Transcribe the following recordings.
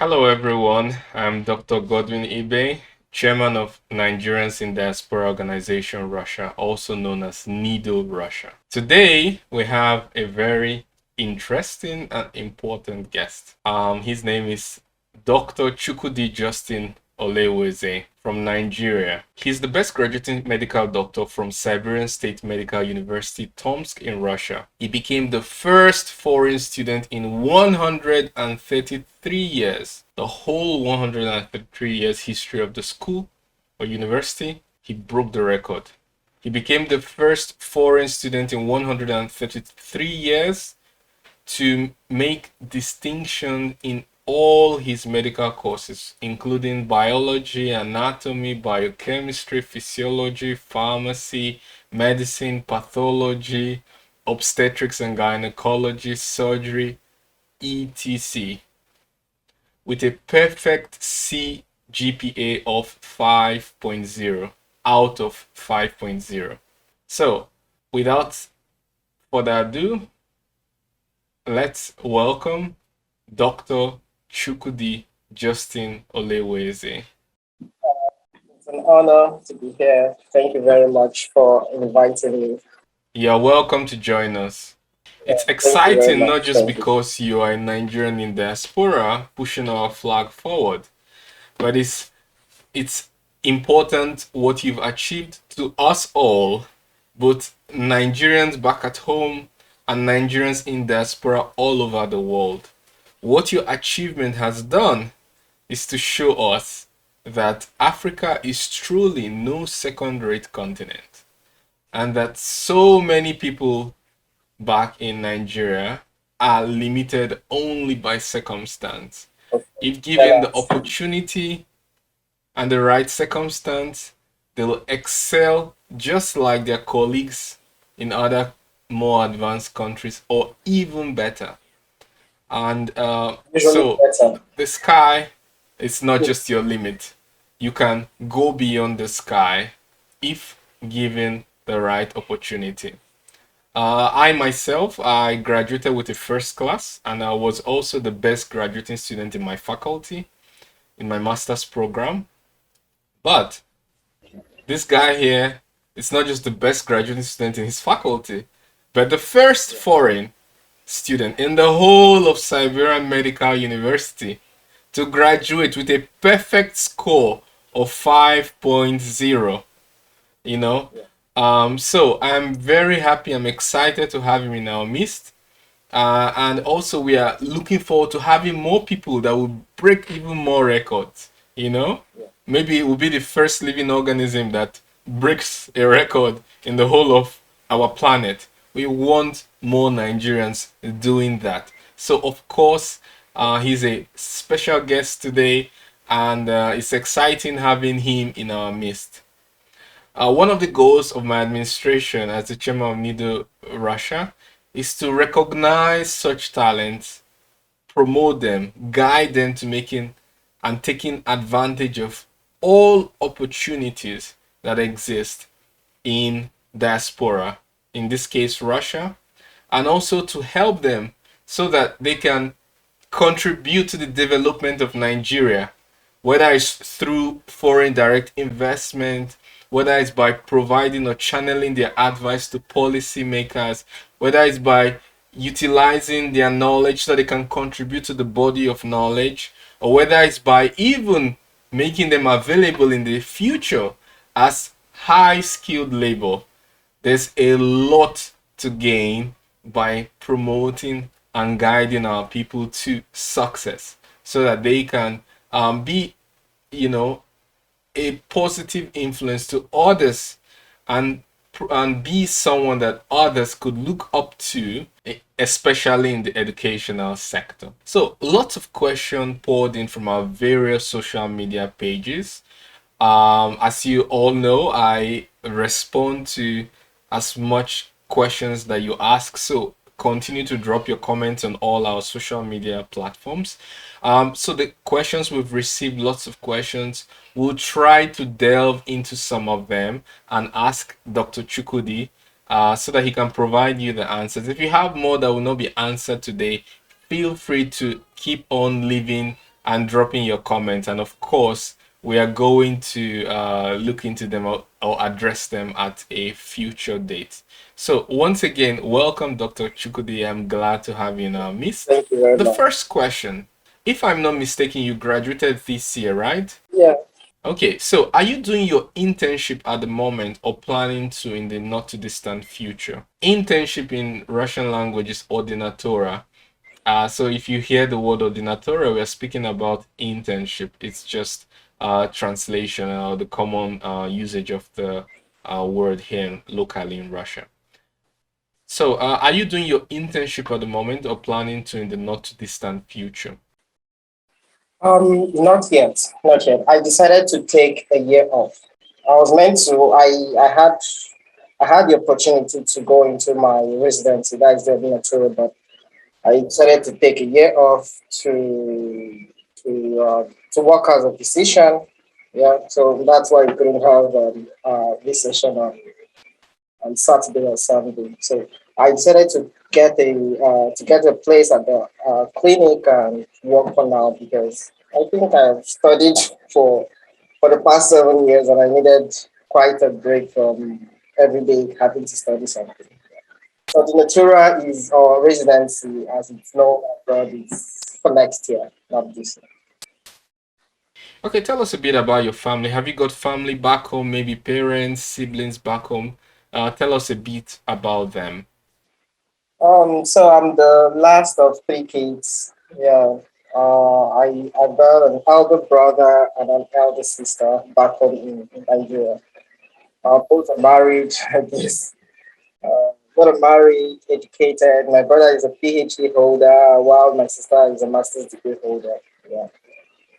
Hello everyone, I'm Dr. Godwin Ibe, Chairman of Nigerians in Diaspora Organization Russia, also known as NIDO Russia. Today we have a very interesting and important guest. His name is Dr. Chukwudi Justin Olewuezi from Nigeria. He's the best graduating medical doctor from Siberian State Medical University, Tomsk in Russia. He became the first foreign student in 133 years, the whole 133 years history of the school or university. He broke the record. He became the first foreign student in 133 years to make distinction in all his medical courses, including biology, anatomy, biochemistry, physiology, pharmacy, medicine, pathology, obstetrics and gynecology, surgery, etc., with a perfect CGPA of 5.0 out of 5.0. So, without further ado, let's welcome Dr. Chukwudi Justin Olewuezi. It's an honor to be here. Thank you very much for inviting me. You're welcome to join us. It's Thank you very exciting not much. just Thank you. because you are a Nigerian in diaspora pushing our flag forward, but it's important what you've achieved to us all, both Nigerians back at home and Nigerians in diaspora all over the world. What your achievement has done is to show us that Africa is truly no second-rate continent, and that so many people back in Nigeria are limited only by circumstance. If given the Yes. opportunity and the right circumstance, they'll excel just like their colleagues in other more advanced countries or even better. And Usually so better. the sky is not just your limit. You can go beyond the sky if given the right opportunity. I myself, I graduated with a first class, and I was also the best graduating student in my faculty in my master's program. But this guy here is not just the best graduating student in his faculty, but the first foreign student in the whole of Siberian Medical University to graduate with a perfect score of 5.0, you know. So I'm very happy, I'm excited to have him in our midst. And also we are looking forward to having more people that will break even more records, you know. Maybe it will be the first living organism that breaks a record in the whole of our planet. We want more Nigerians doing that. So of course, he's a special guest today, and it's exciting having him in our midst. One of the goals of my administration as the chairman of NIDO Russia is to recognize such talents, promote them, guide them to making and taking advantage of all opportunities that exist in diaspora, in this case Russia, and also to help them so that they can contribute to the development of Nigeria, whether it's through foreign direct investment, whether it's by providing or channeling their advice to policymakers, whether it's by utilizing their knowledge so they can contribute to the body of knowledge, or whether it's by even making them available in the future as high skilled labor. There's a lot to gain by promoting and guiding our people to success so that they can be, you know, a positive influence to others and be someone that others could look up to, especially in the educational sector. So lots of questions poured in from our various social media pages. As you all know, I respond to as much questions that you ask. So continue to drop your comments on all our social media platforms. So the questions we've received, lots of questions. We'll try to delve into some of them and ask Dr. Chukwudi so that he can provide you the answers. If you have more that will not be answered today, feel free to keep on leaving and dropping your comments. And of course, we are going to look into them or address them at a future date. So once again, welcome, Dr. Chukwudi. I'm glad to have you in our midst. Thank you very The much. first question, if I'm not mistaken, you graduated this year, right? Yeah. Okay, so are you doing your internship at the moment or planning to in the not too distant future? Internship in Russian language is ordinatora. So if you hear the word ordinatora, we are speaking about internship. It's just translation or the common usage of the word here locally in Russia. So are you doing your internship at the moment or planning to in the not too distant future? Not yet. Not yet. I decided to take a year off. I was meant to. I had the opportunity to go into my residency. That is the ordinatory, but I decided to take a year off to work as a physician. Yeah, so that's why we couldn't have this session on Saturday or Sunday. So I decided to get a place at the clinic and work for now because I think I've studied for the past 7 years and I needed quite a break from every day having to study something. So the Natura is our residency as it's known abroad is for next year, not this year. Okay, tell us a bit about your family. Have you got family back home, maybe parents, siblings back home? Tell us a bit about them. So I'm the last of three kids. Yeah. I've got an elder brother and an elder sister back home in Nigeria. Both are married, I guess. Both are married, educated. My brother is a PhD holder, while my sister is a master's degree holder. Yeah.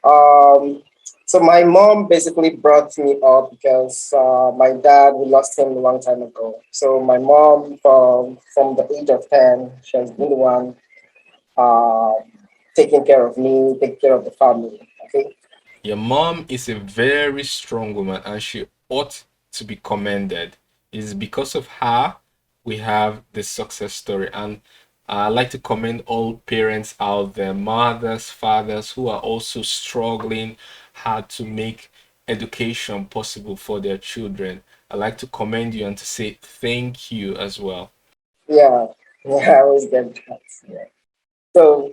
Um, so my mom basically brought me up because my dad, we lost him a long time ago. So my mom, from the age of 10, she has been the one uh, taking care of me, taking care of the family. Okay. Your mom is a very strong woman and she ought to be commended. It's because of her we have the success story. And I like to commend all parents out there, mothers, fathers who are also struggling hard to make education possible for their children. I like to commend you and to say thank you as well. Yeah. Yeah, I always get that. Yeah. So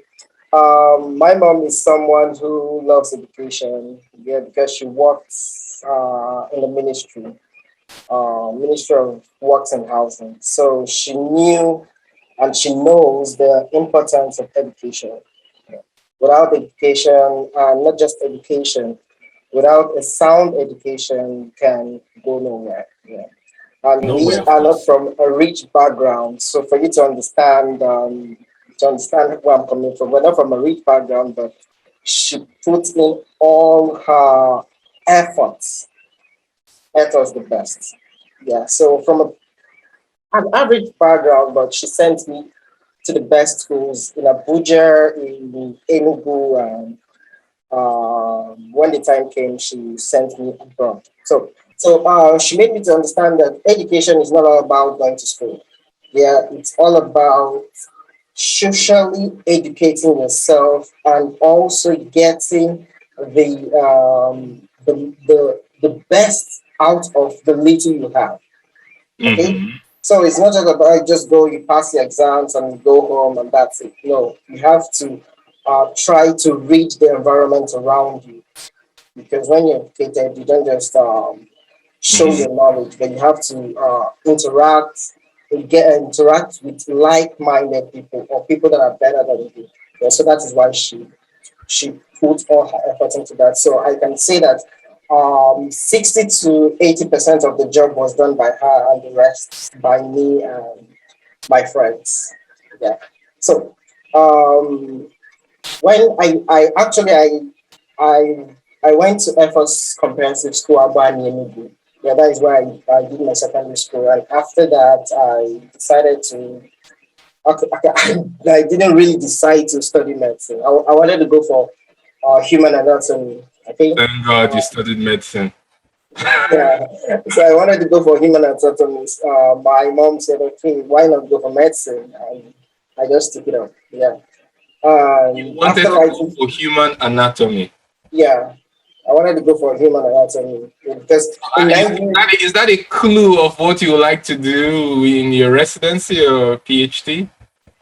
my mom is someone who loves education. Yeah, because she works in the Ministry of Works and Housing. So she knew and she knows the importance of education. Without education, not just education, without a sound education, you can go nowhere. Yeah. And we Nowhere, of are not course. from a rich background. So for you to understand where I'm coming from, we're not from a rich background, but she puts in all her efforts at us the best. Yeah. So from an average background, but she sent me to the best schools in Abuja, in Enugu, and when the time came, she sent me abroad. So she made me to understand that education is not all about going to school. Yeah, it's all about socially educating yourself and also getting the best out of the little you have. Okay, Mm-hmm. so it's not just about just go, you pass your exams and you go home and that's it. No, you have to try to read the environment around you because when you're educated, you don't just show Mm-hmm. your knowledge, but you have to interact with like-minded people or people that are better than you. Yeah, so that is why she put all her effort into that. So I can say that 60 to 80% of the job was done by her, and the rest by me and my friends. Yeah. So um, when I I went to Efforts Comprehensive School Abani Enugu. Yeah, that is where I did my secondary school, and after that I decided to. Okay, I didn't really decide to study medicine. I wanted to go for human anatomy. Okay, Thank God you uh, studied medicine. yeah. So I wanted to go for human anatomy. My mom said, "Okay, why not go for medicine?" And I just took it up. Yeah. You After wanted to go writing, for human anatomy. yeah, I wanted to go for human anatomy because in Nigeria, Is that a clue of what you would like to do in your residency or PhD?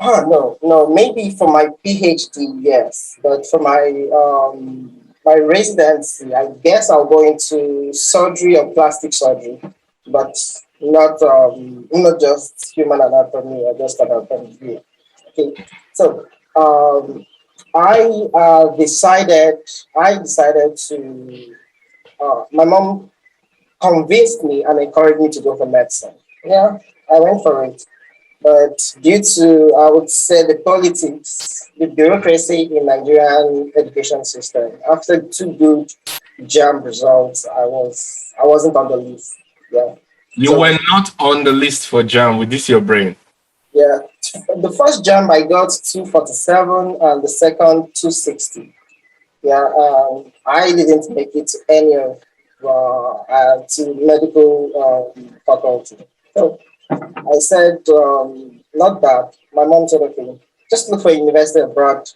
no, no, maybe for my PhD, yes, but for my residency, I guess I'll go into surgery or plastic surgery, but not just human anatomy or just anatomy. Okay, so um, I decided to. My mom convinced me and encouraged me to go for medicine. Yeah, I went for it. But due to, I would say, the politics, the bureaucracy in Nigerian education system, after two good JAM results, I wasn't on the list. Yeah. You So were not on the list for JAM with this your brain. yeah, the first JAM I got 247 and the second 260. Yeah, I didn't make it to any of to medical faculty. So I said, not that. My mom said, okay, just look for a university abroad,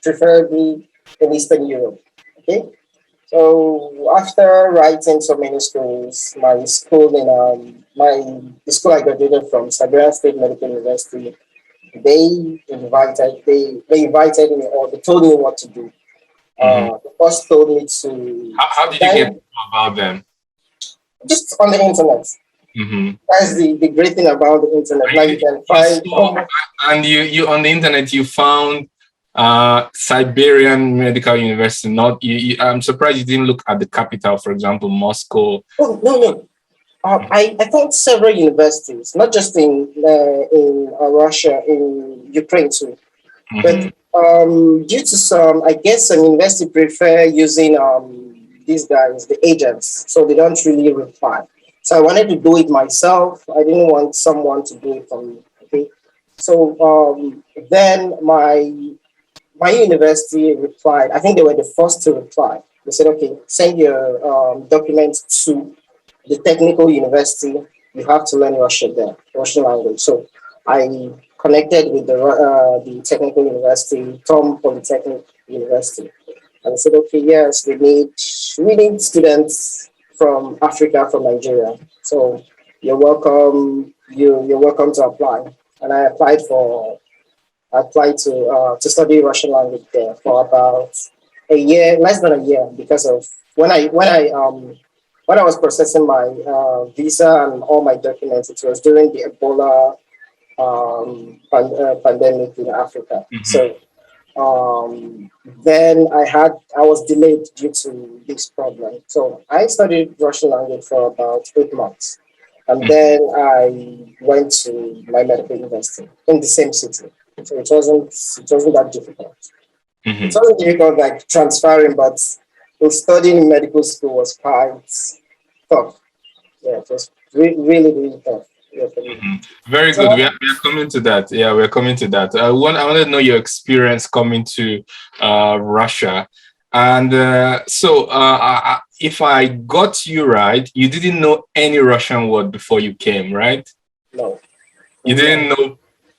preferably in Eastern Europe. Okay. So after writing so many schools, my school in the school I graduated from, Siberian State Medical University, they invited me or they told me what to do. Mhm. The first told me to How did you get to then know about them? just on the internet. Hmm. That's the great thing about the internet. Now you can You find saw, and you on the internet you found Siberian Medical University. Not I'm surprised you didn't look at the capital, for example, Moscow. oh no no. I found several universities, not just in Russia, in Ukraine too. Hmm. But due to some, I guess some university prefer using these guys, the agents, so they don't really reply. So I wanted to do it myself. I didn't want someone to do it for me. Okay, so then my university replied. I think they were the first to reply. They said, "Okay, send your documents to the technical university. You have to learn Russian there, Russian language." So I connected with the technical university, Tom Polytechnic University, and I said, "Okay, yes, we need students from Africa, from Nigeria. So you're welcome. You're welcome to apply." And I applied to study Russian language there for about a year, less than a year, because of when I was processing my visa and all my documents. It was during the Ebola pandemic in Africa. Hmm. So then I was delayed due to this problem. So I studied Russian language for about 8 months. And then I went to my medical university in the same city. So it wasn't that difficult. It Hmm. wasn't difficult like transferring, but studying in medical school was quite tough. Yeah, it was really, really tough. Yeah, for me. Hmm. Very good. So We are coming to that. Yeah, we're coming to that. I want to know your experience coming to Russia. And if I got you right, you didn't know any Russian word before you came, right? no, You didn't no. know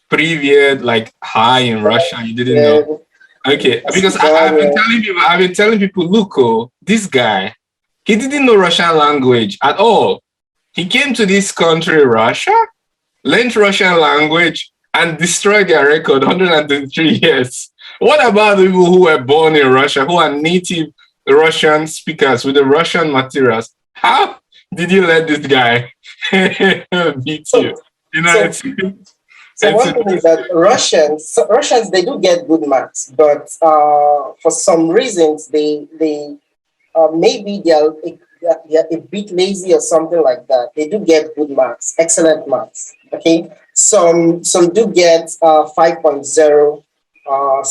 previous, like hi in Russia. You didn't know. Yeah, Okay, because Macedonia. I've been telling people, look, oh, this guy, he didn't know Russian language at all. He came to this country, Russia, learned Russian language, and destroyed their record 123 years. What about the people who were born in Russia, who are native Russian speakers with the Russian materials? How did you let this guy beat you? So, You know, so, so it's one thing is that interesting. Russians they do get good marks, but for some reasons they maybe they're a bit lazy or something like that. They do get good marks, excellent marks. Okay, some do get 5.0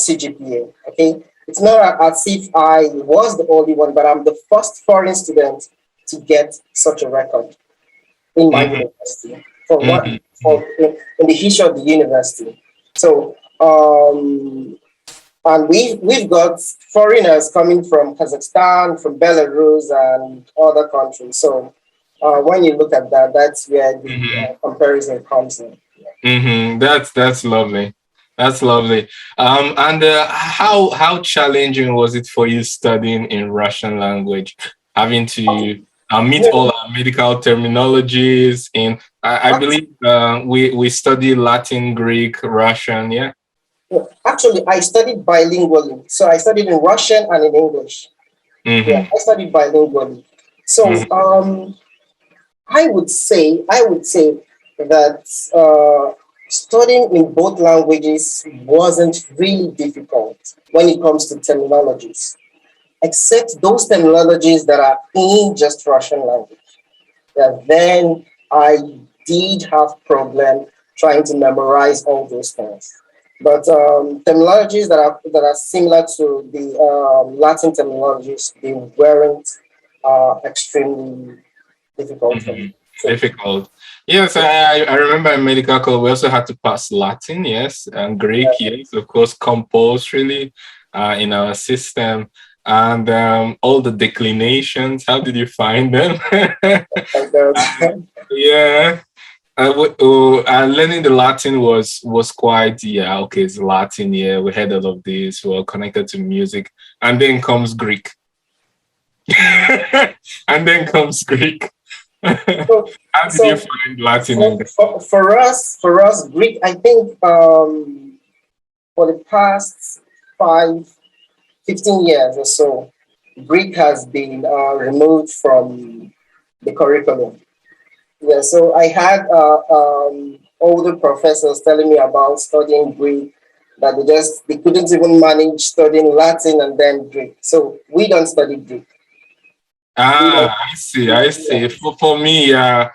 CGPA. Okay, it's not as if I was the only one, but I'm the first foreign student to get such a record in my Mhm, university for what mhm, mhm, for in the history of the university. So and we've got foreigners coming from Kazakhstan, from Belarus, and other countries. So when you look at that, that's where the mhm, comparison comes in. mhm. That's lovely. That's lovely. And how challenging was it for you studying in Russian language, having to meet all our medical terminologies? In I Act- believe we study Latin, Greek, Russian. Yeah. Actually, I studied bilingually. So I studied in Russian and in English. Yeah, Mm-hmm. I studied bilingually. So Mm-hmm. I would say that studying in both languages wasn't really difficult when it comes to terminologies, except those terminologies that are in just Russian language. Yeah, then I did have problem trying to memorize all those things. But terminologies that are similar to the Latin terminologies, they weren't extremely difficult for me. Mm-hmm. So Difficult. Yes, I remember in medical college we also had to pass Latin, yes, and Greek, yes, of course, compulsorily in our system. And all the declinations, how did you find them? like that. Yeah, learning the Latin was quite, yeah, okay, it's Latin, yeah, we had all of this, we're connected to music, and then comes Greek. And then comes Greek. so How did you so find Latin for, and Greek? for us Greek, I think for the past 5, 15 years or so, Greek has been removed from the curriculum. Yeah, so I had older professors telling me about studying Greek, that they couldn't even manage studying Latin and then Greek. So we don't study Greek. We don't. Ah, I see. I see. For me, I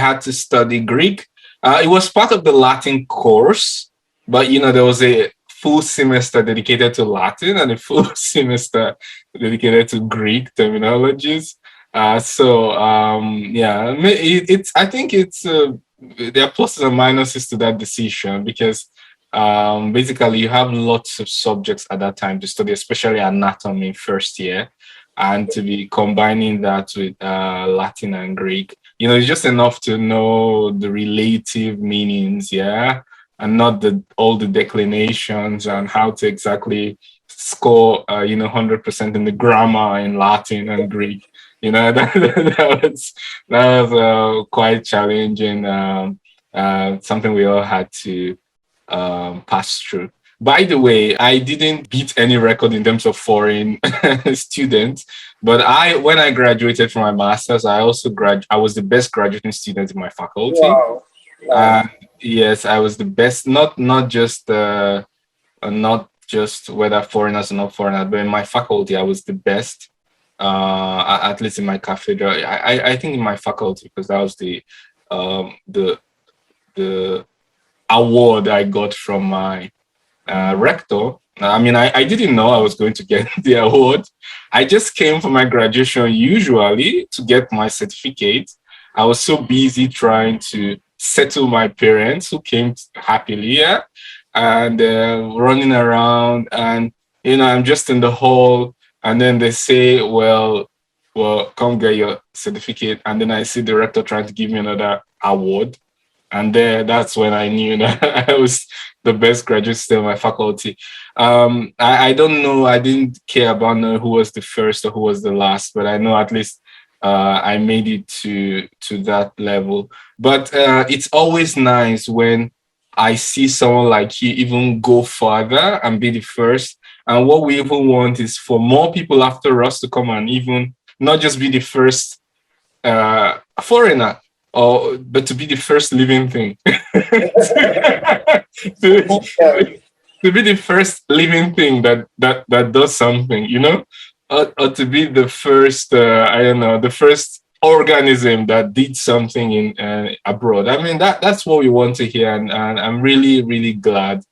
had to study Greek. It was part of the Latin course, but there was a full semester dedicated to Latin and a full semester dedicated to Greek terminologies. Yeah, it's. I think it's there are pluses and minuses to that decision because basically you have lots of subjects at that time to study, especially anatomy first year, and to be combining that with Latin and Greek. It's just enough to know the relative meanings, yeah, and not all the declinations and how to exactly score, 100% in the grammar in Latin and Greek. That was quite challenging. Something we all had to pass through. By the way, I didn't beat any record in terms of foreign students, but when I graduated from my master's, I also I was the best graduating student in my faculty. Wow. Uh, Nice. yes, I was the best, not just whether foreigners or not foreigners, but in my faculty, I was the best. At least in my cathedral, I think in my faculty, because that was the award I got from my rector. I mean, I didn't know I was going to get the award. I just came for my graduation usually to get my certificate. I was so busy trying to settle my parents who came happily here, and running around. And, I'm just in the hall. And then they say, well, come get your certificate. And then I see the rector trying to give me another award. And that's when I knew that I was the best graduate student in my faculty. I don't know. I didn't care about who was the first or who was the last, but I know at least I made it to that level. But it's always nice when I see someone like you even go further and be the first. And what we even want is for more people after us to come and even not just be the first foreigner, but to be the first living thing. to, Yeah. to be the first living thing that does something, or to be the first, I don't know, the first organism that did something in abroad. I mean, that's what we want to hear, and I'm really, really glad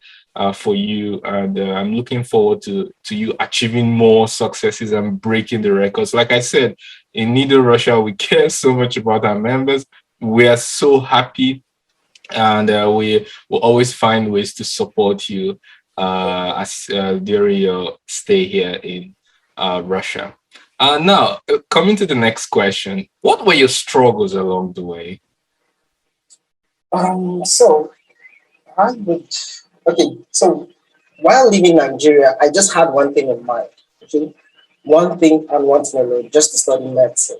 for you, and I'm looking forward to you achieving more successes and breaking the records. Like I said, in NIDO Russia, we care so much about our members. We are so happy, and we will always find ways to support you as during your stay here in Russia. Now, coming to the next question, what were your struggles along the way? So I would. Okay, so while leaving Nigeria, I just had one thing in mind. Okay, one thing and one thing alone, just to study medicine.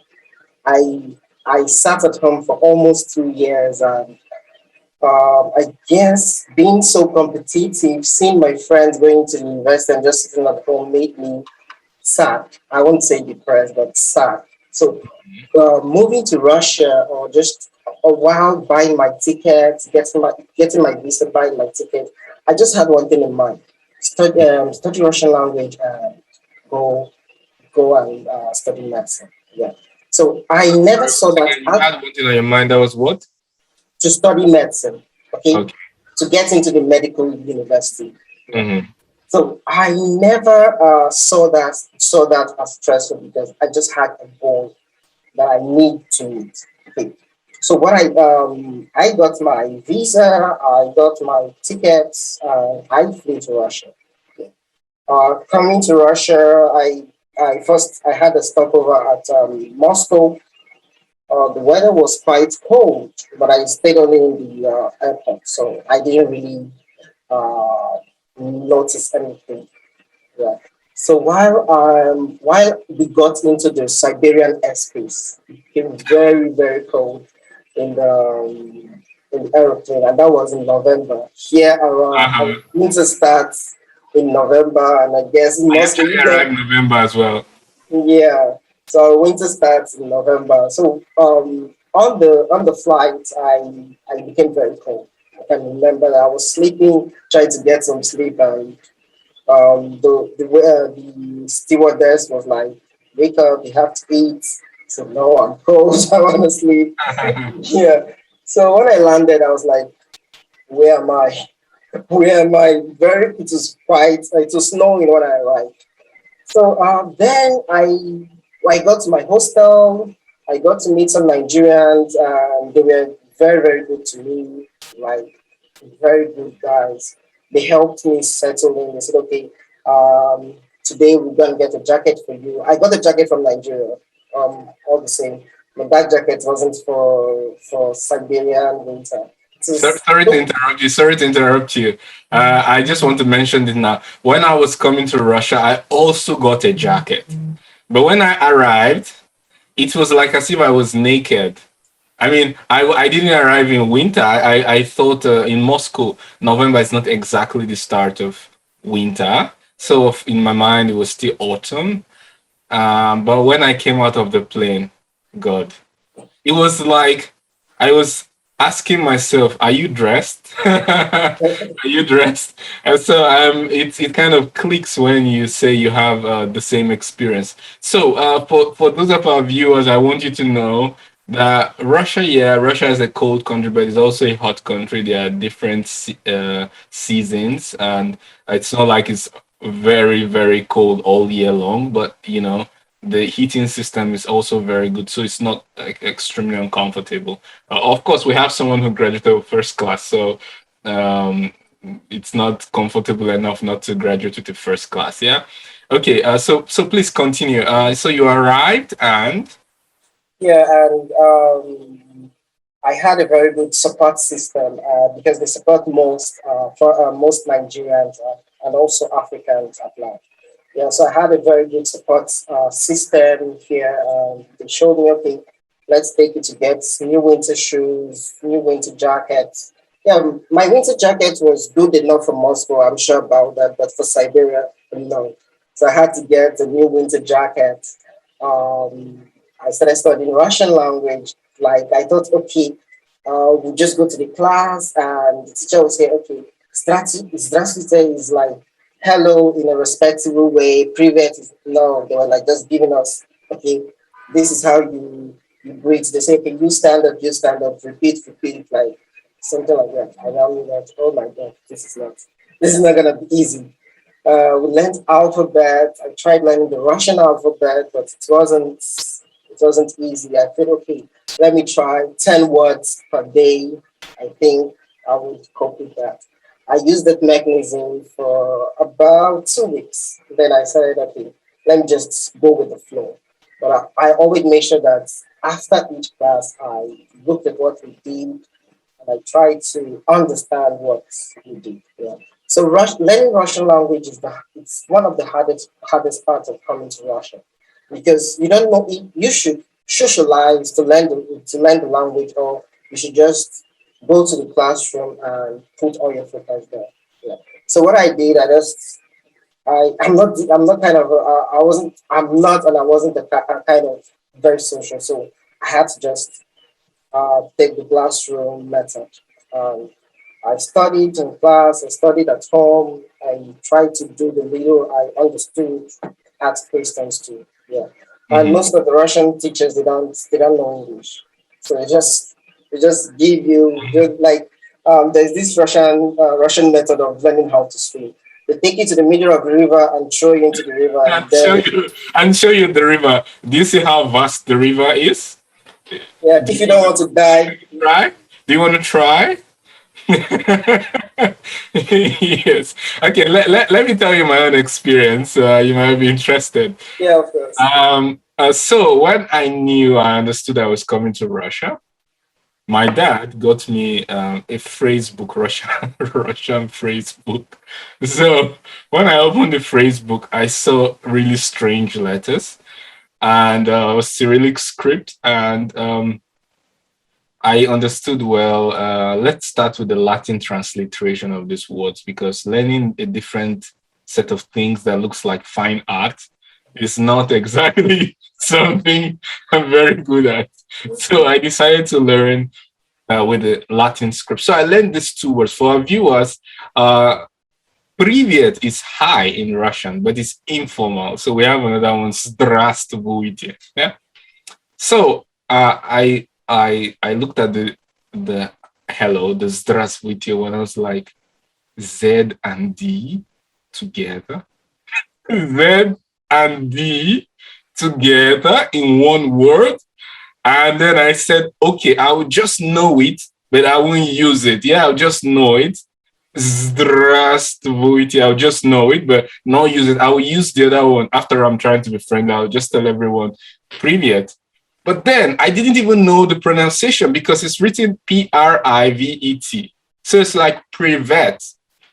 I sat at home for almost 2 years, and I guess being so competitive, seeing my friends going to the university and just sitting at home made me sad. I won't say depressed, but sad. So moving to Russia, or just a while buying my ticket, getting my visa, buying my ticket, I just had one thing in mind: study Russian language and go and study medicine. Yeah. So I never Sorry, saw once that again, you had one thing on your mind. That was what? to study medicine. Okay, Okay. to get into the medical university. Yeah. Mm-hmm. So I never saw that as stressful because I just had a goal that I need to meet. Okay. So what I got my visa, I got my tickets, I flew to Russia. Okay. Coming to Russia, I had a stopover at Moscow. The weather was quite cold, but I stayed only in the airport, so I didn't really uh, notice anything. Yeah. So while we got into the Siberian airspace, it became very very cold in the aeroplane, and that was in November. Here around, Uh-huh. winter starts in November, and I guess in I Moscow actually you get. arrived November as well. Yeah. So winter starts in November. So on the flight, I became very cold. I can remember that I was sleeping, trying to get some sleep, and the stewardess was like, "Wake up! You have to eat." So no, I'm cold. I want to sleep. Yeah. So when I landed, I was like, "Where am I? Where am I?" It was snowing when I arrived. So then I got to my hostel. I got to meet some Nigerians, and they were very very good to me. Like very good guys. They helped me settle in. They said, "Okay, today we're gonna get a jacket for you." I got a jacket from Nigeria. All the same, but that jacket wasn't for Siberian winter. It was Sorry to interrupt you. Sorry to interrupt you. I just want to mention this now. When I was coming to Russia, I also got a jacket. But when I arrived, it was like as if I was naked. I mean, I didn't arrive in winter. I thought in Moscow, November is not exactly the start of winter. So in my mind, it was still autumn. But when I came out of the plane, God, it was like I was asking myself, "Are you dressed? Are you dressed?" And so it kind of clicks when you say you have the same experience. So for those of our viewers, I want you to know that Russia, yeah, Russia is a cold country, but it's also a hot country. There are different seasons, and it's not like it's very very cold all year long. But the heating system is also very good, so it's not like extremely uncomfortable. Of course, we have someone who graduated with first class, so um, it's not comfortable enough not to graduate with the first class. Yeah. Okay. So please continue. So you arrived and. Yeah, and I had a very good support system because they support most Nigerians and also Africans at large. Yeah, so I had a very good support system here. They showed me, okay, let's take you to get new winter shoes, new winter jackets. Yeah, my winter jacket was good enough for Moscow, I'm sure about that, but for Siberia, no. So I had to get a new winter jacket. Um, I started studying Russian language. Like I thought, okay, we'll just go to the class and the teacher will say, okay, Здравствуйте is like hello in a respectable way. Privet is no, they were like just giving us, okay, this is how you greet. They say, okay, you stand up, repeat, like something like that. I now knew that, oh my god, this is not gonna be easy. We learned alphabet. I tried learning the Russian alphabet, but it wasn't easy. I thought, okay, let me try 10 words per day. I think I would cope with that. I used that mechanism for about 2 weeks. Then I said, okay, let me just go with the flow. But I always make sure that after each class, I looked at what we did and I tried to understand what we did. Yeah. So learning Russian language it's one of the hardest parts of coming to Russia, because you don't know if you should socialize to learn the language, or you should just go to the classroom and put all your focus there. Yeah. So what I did, I'm not kind of I wasn't I'm not and I wasn't kind of very social. So I had to just take the classroom method. Um, I studied in class, I studied at home, I tried to do the little I understood, ask questions too. Yeah. And Hmm. most of the Russian teachers they don't know English. So they just give you just like there's this Russian method of learning how to swim. They take you to the middle of the river and throw you into the river, and then And show you the river. Do you see how vast the river is? yeah, Do if you you don't want want to die, to try? Do you want to try? Yes. Okay, let me tell you my own experience. You might be interested. yeah, of course. So when I knew, I understood I was coming to Russia, my dad got me a phrase book, Russian phrase book. So when I opened the phrase book, I saw really strange letters and Cyrillic script, and I understood well. Let's start with the Latin transliteration of these words, because learning a different set of things that looks like fine art is not exactly something I'm very good at. So I decided to learn with the Latin script. So I learned these two words. For our viewers, Привет is hi in Russian, but it's informal. So we have another one, Здравствуйте. Yeah. So I looked at the hello, the Здравствуйте, when I was like, Z and D together. Z and D together in one word. And then I said, okay, I will just know it, but I won't use it. Yeah, I'll just know it. Здравствуйте. I'll just know it, but not use it. I will use the other one after I'm trying to be friendly. I'll just tell everyone, Привет. But then I didn't even know the pronunciation because it's written Privet. So it's like privet.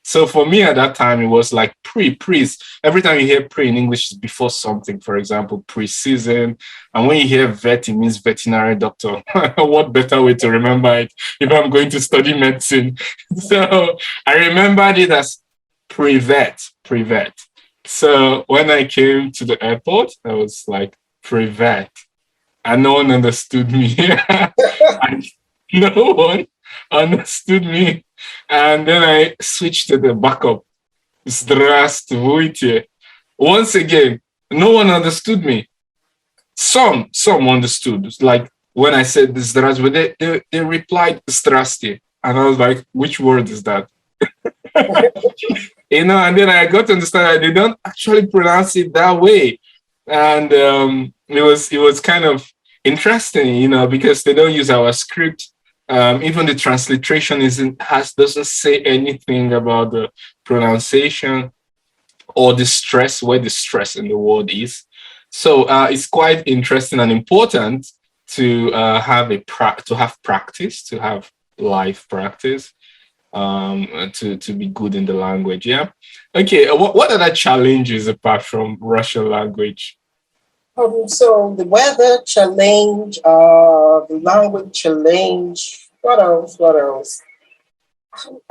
So for me at that time, it was like priest. Every time you hear pre in English, it's before something. For example, pre-season. And when you hear vet, it means veterinary doctor. What better way to remember it if I'm going to study medicine? So I remembered it as privet. So when I came to the airport, I was like, privet. And no one understood me. And no one understood me. And then I switched to the backup. Здравствуйте. Once again, no one understood me. Some understood. Like when I said здравствуйте, they replied здрасте. And I was like, which word is that? And then I got to understand that they don't actually pronounce it that way. And it was kind of interesting, because they don't use our script. Even the transliteration doesn't say anything about the pronunciation or the stress, where the stress in the word is. So it's quite interesting and important to to have practice, to have live practice, to be good in the language. Yeah. Okay. What other challenges apart from Russian language? So the weather challenge, the language challenge. What else? What else?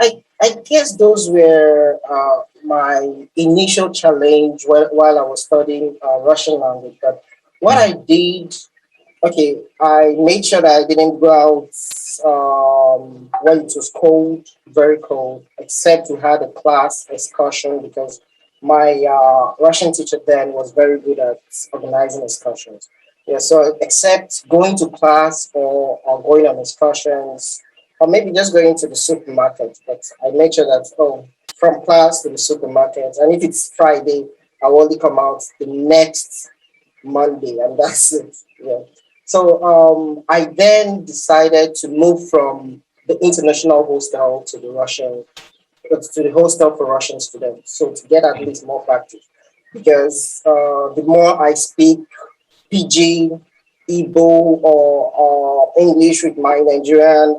I guess those were my initial challenge while I was studying Russian language. But what I Mm. did, okay, I made sure that I didn't go out when it was cold, very cold, except we had a class excursion, because my Russian teacher then was very good at organizing excursions. Yeah, so except going to class or going on excursions, or maybe just going to the supermarket. But I make sure that, from class to the supermarket, and if it's Friday, I will only come out the next Monday, and that's it. Yeah. So I then decided to move from the international hostel to the hostel for Russian students. So to get at least more practice, because the more I speak PG, Igbo, or English with my Nigerian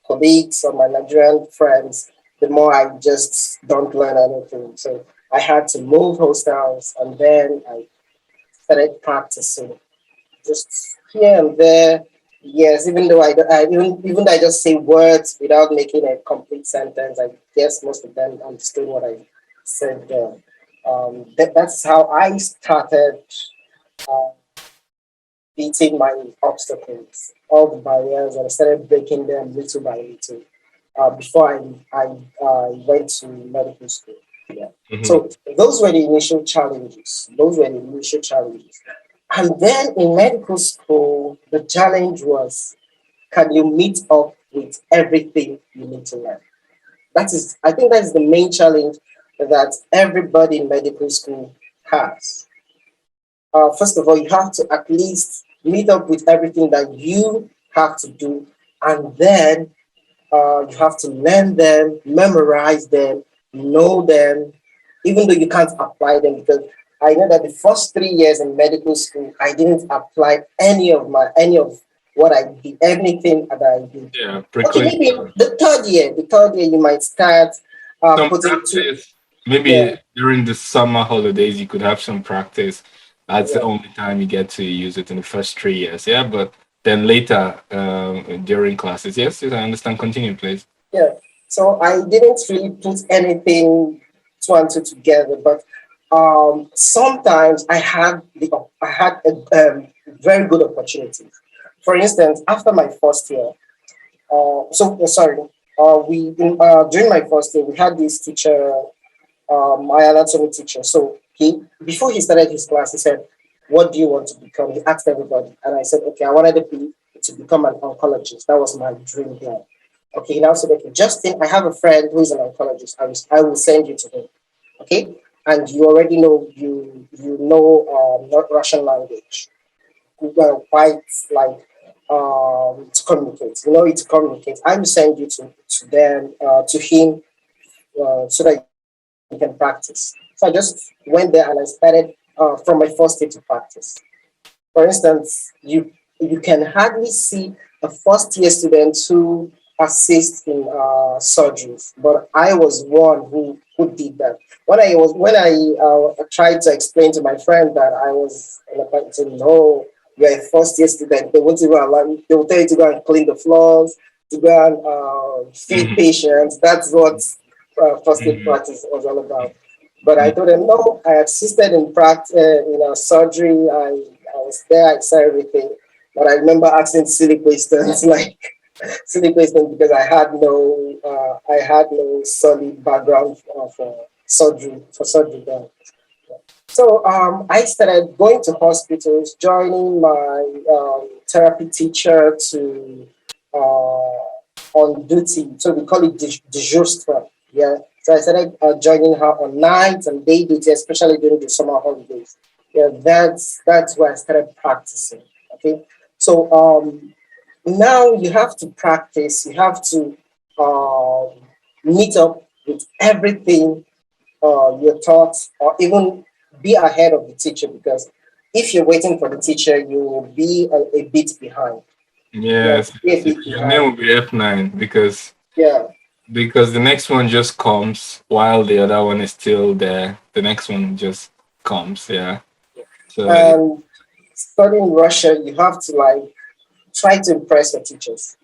colleagues or my Nigerian friends, the more I just don't learn anything. So I had to move hostels, and then I started practicing just here and there. Yes, even though even though I just say words without making a complete sentence, I guess most of them understood what I said there. That's how I started uh, beating my obstacles, all the barriers, and I started breaking them little by little. Before I went to medical school. Yeah. Hmm. So those were the initial challenges. Those were the initial challenges. And then in medical school, the challenge was, can you meet up with everything you need to learn? I think that is the main challenge that everybody in medical school has. First of all, you have to at least meet up with everything that you have to do, and then you have to learn them, memorize them, know them, even though you can't apply them. Because I know that the first 3 years in medical school, I didn't apply any of what I did, anything that I did. Yeah, Okay, maybe preclinical. the third year you might start Some putting two. practice. Yeah, Maybe during the summer holidays, you could have some practice. That's the yeah. only time you get to use it in the first 3 years. Yeah, but then later, during classes, yes, I understand. Continue, please. Yeah. So I didn't really put anything two and two together, but sometimes I had a very good opportunity. For instance, after my first year, sorry, during my first year we had this teacher, my anatomy teacher. So he before he started his class, he said, "What do you want to become?" He asked everybody, and I said, "Okay, I wanted to become an oncologist. That was my dream plan." Okay, he now said, "Okay, Justin, I have a friend who is an oncologist. I will send you to him. Okay, and you already know you know not Russian language. Well, quite like to communicate. You know it to communicate. I will send you to them to him so that you can practice." So I just went there and I started from my first day to practice. For instance, you can hardly see a first year student who assists in surgeries, but I was one who did that. When I tried to explain to my friend that I was an apprentice, no, you're a first year student. They won't even allow you. They will tell you to go and clean the floors, to go and feed Hmm. patients. That's what first aid Hmm. practice was all about. But I told them, no, I assisted in practice, surgery. I was there, I saw everything. But I remember asking silly questions, like silly questions, because I had no solid background for surgery then. So I started going to hospitals, joining my therapy teacher to on duty. So we call it dejoustre. Yeah. So I started joining her on nights and day duty, especially during the summer holidays. Yeah, that's where I started practicing. Okay. So now you have to practice. You have to um, meet up with everything your thoughts, or even be ahead of the teacher, because if you're waiting for the teacher, you will be a bit behind. Yeah, Yes, be a yes. bit Your name behind. will be F9 Yeah, because the next one just comes while the other one is still there. The next one just comes. Yeah. So and studying Russia, you have to like try to impress your teachers.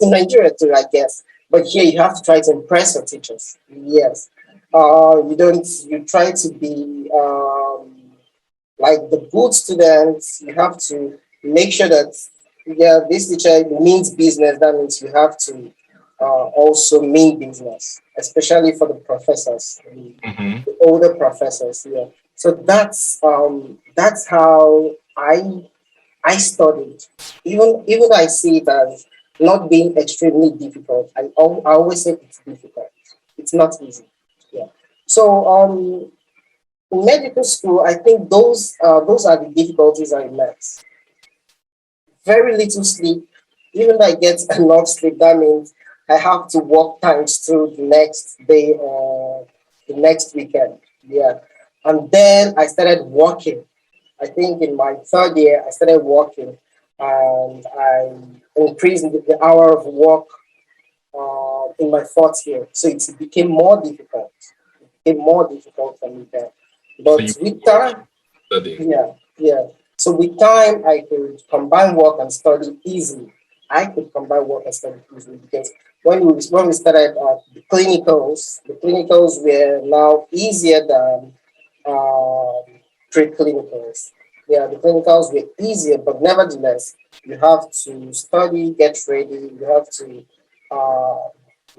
In Nigeria too, I guess, but here you have to try to impress your teachers. Yes, you don't. You try to be like the good students. You have to make sure that, yeah, this teacher means business. That means you have to also mean business, especially for the professors, mhm. the older professors. Yeah. So that's how I studied. Even I see it as not being extremely difficult. I always say it's difficult. It's not easy. Yeah. So in medical school, I think those are the difficulties I met. Very little sleep. Even if I get enough sleep, that means I have to work times through the next day or the next weekend. Yeah. And then I started working. I think in my third year, I started working and I increased the hour of work in my fourth year. So it became more difficult. It became more difficult for me then. So But you with were time, studying. yeah, yeah. So with time, I could combine work and study easily. I could combine work and study easily because when we started the clinicals were now easier than um, preclinicals. Yeah, the clinicals were easier, but nevertheless, you have to study, get ready. You have to uh,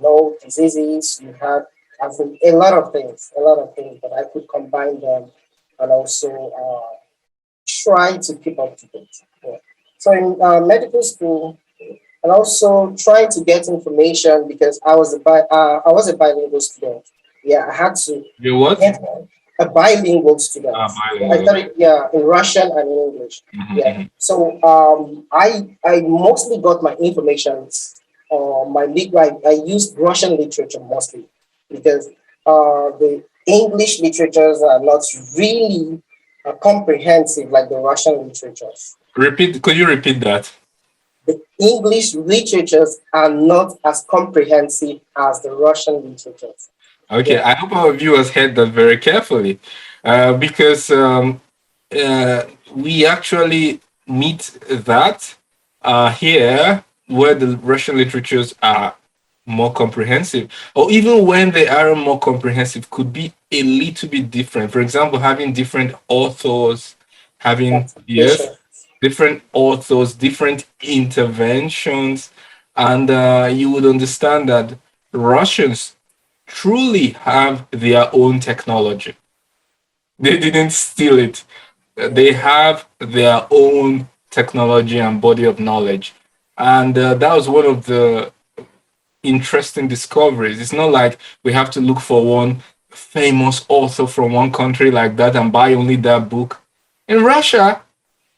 know diseases. You have, I think, a lot of things. But I could combine them and also try to keep up to date. Yeah. So in medical school, and also trying to get information because I was a bilingual student. Yeah, I had to You what? get a bilingual student. I Bilingual. Okay. studied, yeah, in Russian and in English. Yeah. Mm-hmm. So I mostly got my information. I used Russian literature mostly because the English literatures are not really comprehensive like the Russian literatures. Repeat. Could you repeat that? The English literatures are not as comprehensive as the Russian literatures. Okay. Yeah, I hope our viewers heard that very carefully, because uh, we actually meet that here, where the Russian literatures are more comprehensive, or even when they are more comprehensive, could be a little bit different. For example, having different authors, having, yes, classification. different authors, different interventions, and you would understand that Russians truly have their own technology. They didn't steal it. They have their own technology and body of knowledge. And that was one of the interesting discoveries. It's not like we have to look for one famous author from one country like that and buy only that book. In Russia,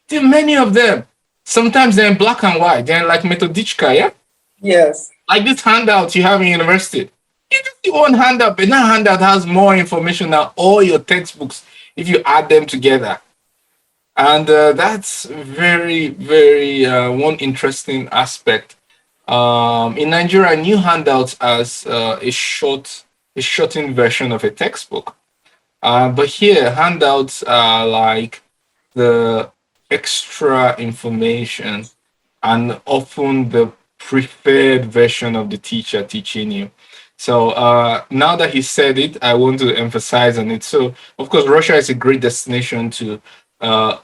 there are many of them. Sometimes they're in black and white. They're like Metodichka, yeah? Yes, Like this handout you have in university. You just see one handout, but that handout has more information than all your textbooks if you add them together. And that's very, very one interesting aspect. In Nigeria, new handouts as a shortened version of a textbook. But here, handouts are like the extra information and often the preferred version of the teacher teaching you. So now that he said it, I want to emphasize on it. So, of course, Russia is a great destination to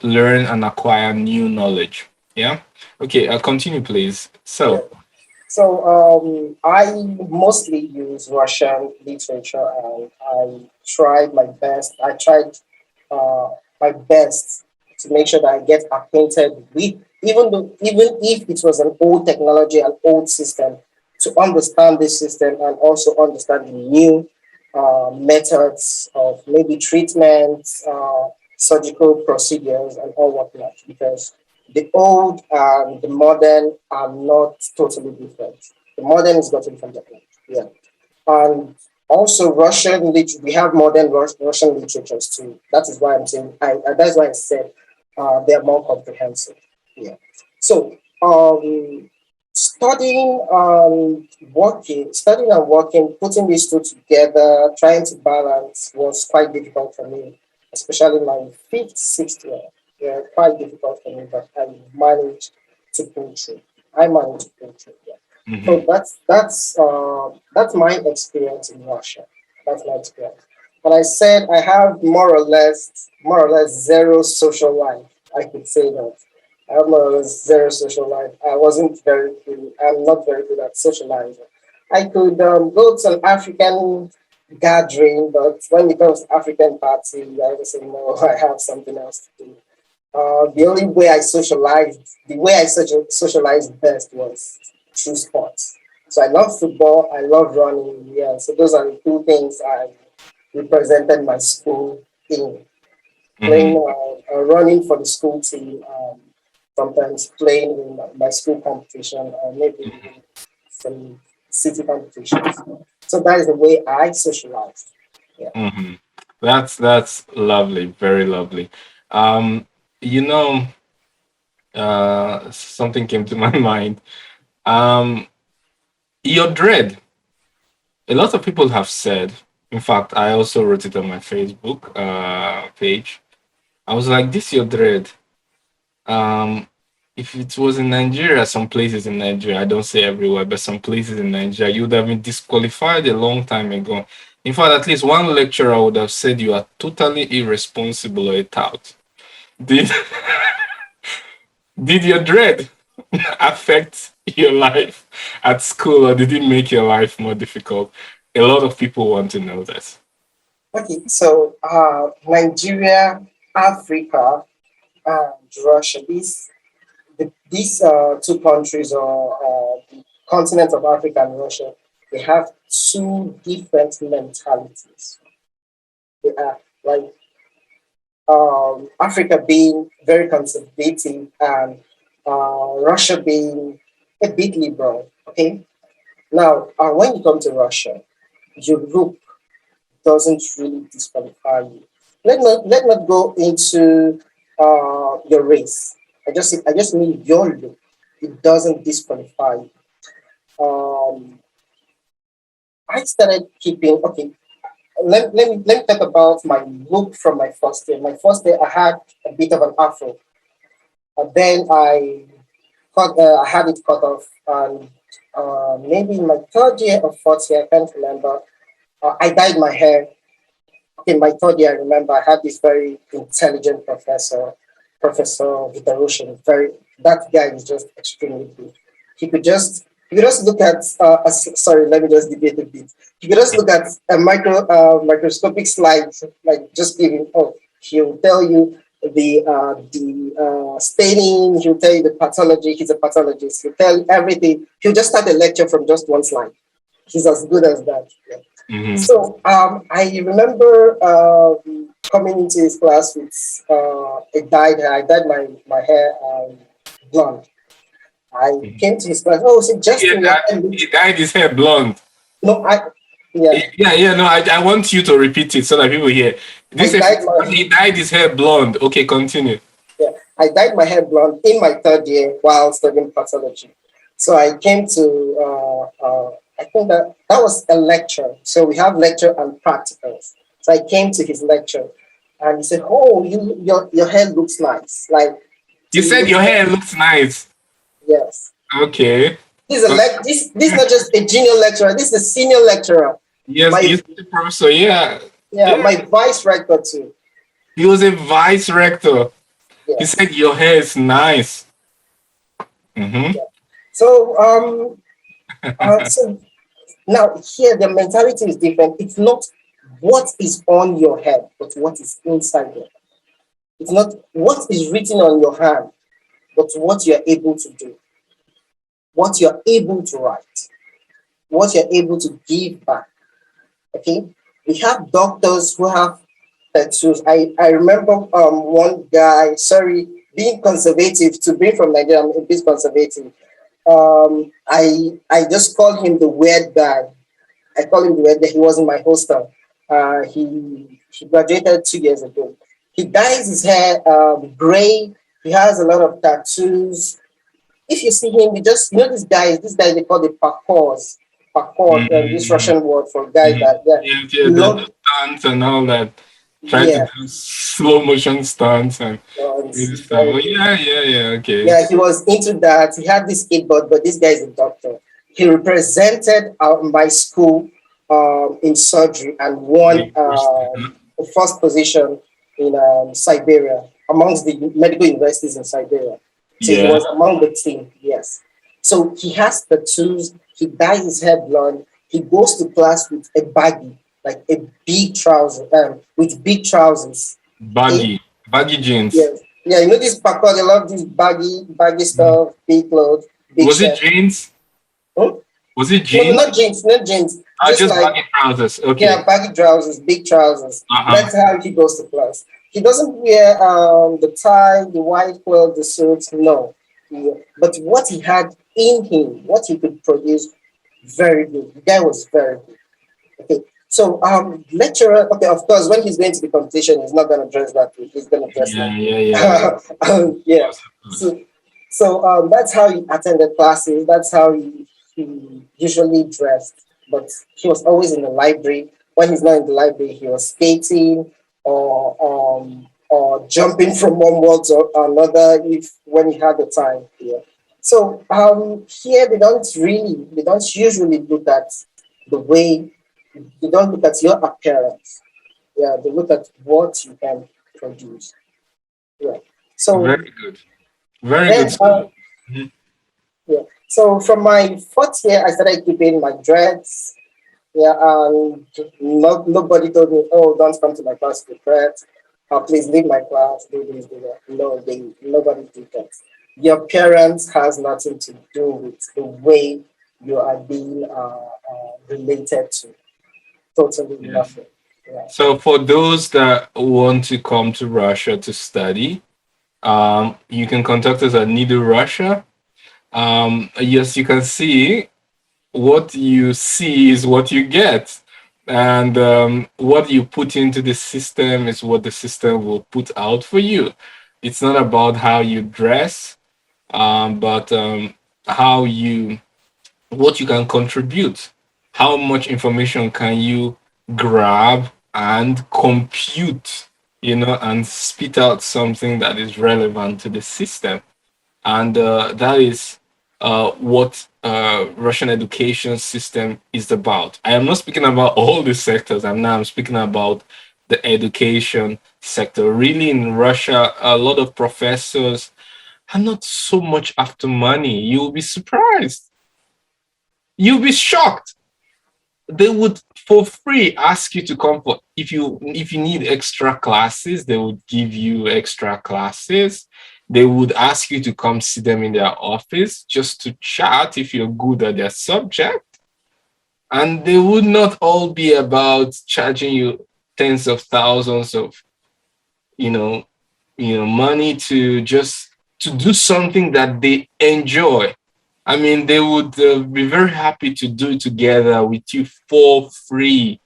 learn and acquire new knowledge. Yeah. Okay. Continue, please. yeah. So. So I mostly use Russian literature, and I tried uh, my best to make sure that I get acquainted with, even if it was an old technology, an old system, to understand this system and also understand the new methods of maybe treatment, surgical procedures, and all whatnot. Because the old and the modern are not totally different. The modern is gotten from the old. Yeah. And also we have modern Russian literatures too. That is why I'm saying, that's why I said they are more comprehensive. Yeah. So, studying and working, putting these two together, trying to balance was quite difficult for me, especially my fifth, sixth year. Yeah, quite difficult for me, but I managed to pull through. I managed to pull through. Yeah. So Mhm. that's my experience in Russia. That's my experience. But I said I have more or less zero social life. I could say that. I have more or less zero social life. I wasn't very good. I'm not very good at socializing. I could go to an African gathering, but when it comes to African party, I just say no. I have something else to do. The only way the way I socialized best was through sports. So I love football, I love running. Yeah, so those are the two things I represented my school in playing, Mhm. running for the school team, sometimes playing in my school competition, or maybe even some city competitions. So that is the way I socialized. Yeah. Mhm. That's lovely. Very lovely. Um, you know, something came to my mind. Um, Your dread. A lot of people have said, in fact, I also wrote it on my Facebook page. I was like, this your dread. Um, if it was in Nigeria, some places in Nigeria, I don't say everywhere, but some places in Nigeria, you would have been disqualified a long time ago. In fact, at least one lecturer would have said you are totally irresponsible or a tout. Did did your dread affect your life at school, or did it make your life more difficult? A lot of people want to know that. Okay, so Nigeria, Africa, and Russia. These two countries, or the continent of Africa and Russia, they have two different mentalities. They are like Africa being very conservative and Russia being a bit liberal. Okay, now when you come to Russia, you look doesn't really disqualify you. Let not go into your race. I just mean your look. It doesn't disqualify you. I started keeping okay. Let me talk about my look from my first year. My first year, I had a bit of an afro. Then I had it cut off, and maybe in my third year or fourth year, I can't remember. I dyed my hair. In my third year, I remember I had this very intelligent professor, Professor Vitarushin. Very that guy is just extremely good. He could just look at sorry, let me just debate a bit. He could just look at a microscopic slide, like just giving oh, he'll tell you the staining, he'll tell you the pathology, he's a pathologist, he'll tell you everything. He'll just start a lecture from just one slide. He's as good as that. Yeah. Mm-hmm. So I remember coming into his class with a dyed hair. I dyed my hair blonde. I came to his class. Oh, so Yeah, Justin, your that hair he looks. dyed his hair blonde. No, yeah, Yeah, yeah, no, I want you to repeat it so that people hear. I This is dyed my he dyed his hair blonde. Okay, continue. yeah, I dyed my hair blonde in my third year while studying pathology. So I came to I think that was a lecture. So we have lecture and practicals. So I came to his lecture, and he said, "Oh, your hair looks nice." Like You to said you, your hair looks nice. yes. Okay. This is not just a junior lecturer. This is a senior lecturer. Yes, My you said the professor. Yeah, yeah, yeah. my vice rector too. He was a vice rector. He Yes. said your hair is nice. Mm-hmm. Yeah. So so now here the mentality is different. It's not what is on your head, but what is inside your head. It's not what is written on your hand, but what you're able to do, what you're able to write, what you're able to give back. Okay. We have doctors who have tattoos. I remember one guy, sorry, being conservative to be from Nigeria, I'm a bit conservative. I just call him the weird guy. I call him the weird guy. He was in my hostel. He graduated 2 years ago. He dyes his hair gray. He has a lot of tattoos. If you see him, this guy they call the parkours. Parkour, this Mm-hmm. Russian word for guys Mm-hmm. that yeah, Yeah, yeah, the love stunts and all that. Try to yeah, do slow motion stunts and it's do stuff. very Oh, good. yeah, yeah, yeah. Okay. Yeah, he was into that. He had this skateboard, but this guy is a doctor. He represented my school in surgery and won University, huh? the first position in Siberia amongst the medical universities in Siberia. So he Yeah. was among the team, yes. So he has the tools. He dyes his hair blonde. He goes to class with a baggy, like a big trouser, with big trousers. Okay, Baggy jeans. yes. Yeah, you know this parkour, they love this baggy Mhm. stuff, big clothes, big Was it shirt. jeans? Hmm? Was it No, no, jeans? not jeans, not jeans. Just Just like baggy trousers. Okay. yeah, baggy trousers, big trousers. Uh-huh. That's how he goes to class. He doesn't wear the tie, the white clothes, the suits. No, but what he had in him, what he could produce, very good. The guy was very good. Okay. So lecturer, okay, of course, when he's going to the competition, he's not gonna dress that way. He's gonna dress Yeah, like yeah, yeah. Of yeah. course, of course. So that's how he attended classes. That's how he he usually dressed, but he was always in the library. When he's not in the library, he was skating or jumping from one wall to another if when he had the time. Yeah. So here they don't usually look at the way they don't look at your appearance. Yeah, they look at what you can produce. Yeah. So Very good. Very good. then So, mhm. yeah. So from my fourth year, I started keeping my dreads. Yeah, and nobody told me, "Oh, don't come to my class with dreads. Please leave my class. Do this, do that." No, nobody did that. Your parents has nothing to do with the way you are being related to. Totally Yes. nothing. Yeah. So for those that want to come to Russia to study, you can contact us at NIDO Russia. Yes, you can see what you see is what you get. And what you put into the system is what the system will put out for you. It's not about how you dress, but how you what you can contribute. How much information can you grab and compute, and spit out something that is relevant to the system. And that is what Russian education system is about. I am not speaking about all the sectors. I'm speaking about the education sector. Really, in Russia, a lot of professors are not so much after money. You'll be surprised. You'll be shocked. They would for free ask you to come for if you need extra classes, they would give you extra classes. They would ask you to come see them in their office just to chat if you're good at their subject. And they would not all be about charging you tens of thousands of you know money to just to do something that they enjoy. I mean, they would be very happy to do it together with you for free,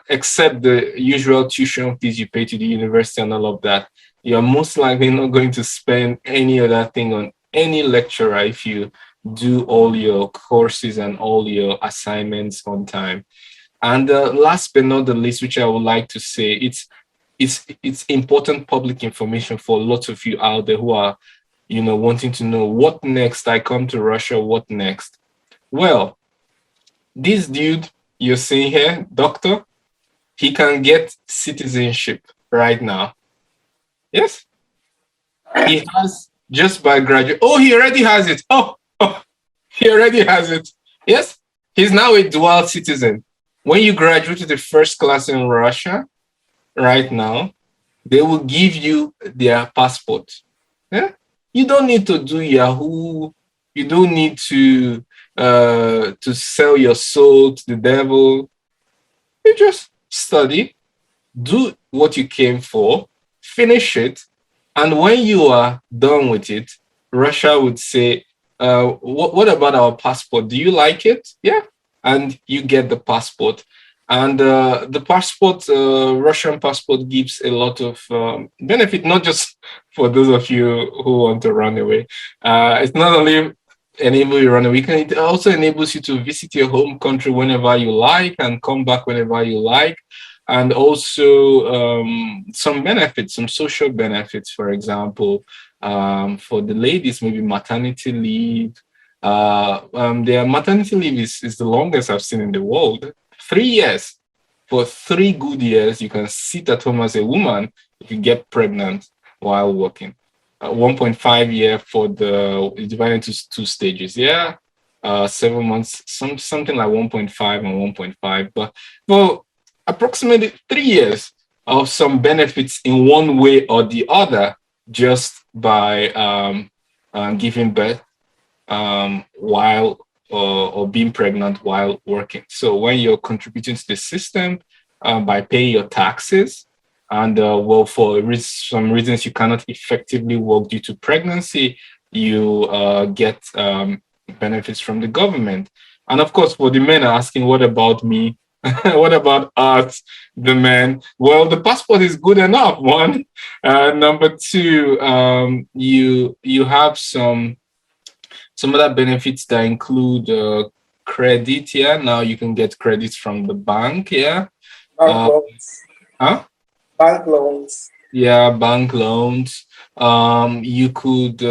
except the usual tuition fees you pay to the university and all of that. You're most likely not going to spend any other thing on any lecturer if you do all your courses and all your assignments on time. And last but not the least, which I would like to say, it's important public information for lots of you out there who are wanting to know what next. I come to Russia, what next? Well, this dude you're seeing here, doctor, he can get citizenship right now. Yes, he has just by graduate. Oh, he already has it. Oh, he already has it. Yes, he's now a dual citizen. When you graduate to the first class in Russia, right now, they will give you their passport. Yeah? You don't need to do Yahoo. You don't need to sell your soul to the devil. You just study, do what you came for, finish it, and when you are done with it, Russia would say, what about our passport? Do you like it? Yeah. And you get the passport. And the passport, Russian passport, gives a lot of benefit, not just for those of you who want to run away. It's not only enable you run away, it also enables you to visit your home country whenever you like and come back whenever you like. And also some benefits, some social benefits, for example, for the ladies, maybe maternity leave. Their maternity leave is the longest I've seen in the world. 3 years. For 3 good years, you can sit at home as a woman if you get pregnant while working. 1.5 year for the divided into two stages. Yeah, 7 months, something like 1.5 and 1.5. But for approximately 3 years of some benefits in one way or the other, just by giving birth while or being pregnant while working. So when you're contributing to the system by paying your taxes, and well, for some reasons you cannot effectively work due to pregnancy, you get benefits from the government. And of course, for the men are asking, what about me? What about us, the men? Well, the passport is good enough. One, number two, you have some Some other benefits that include credit. Yeah, now you can get credits from the bank. Yeah. Bank Uh, loans. huh? Bank loans. Yeah, bank loans. You could.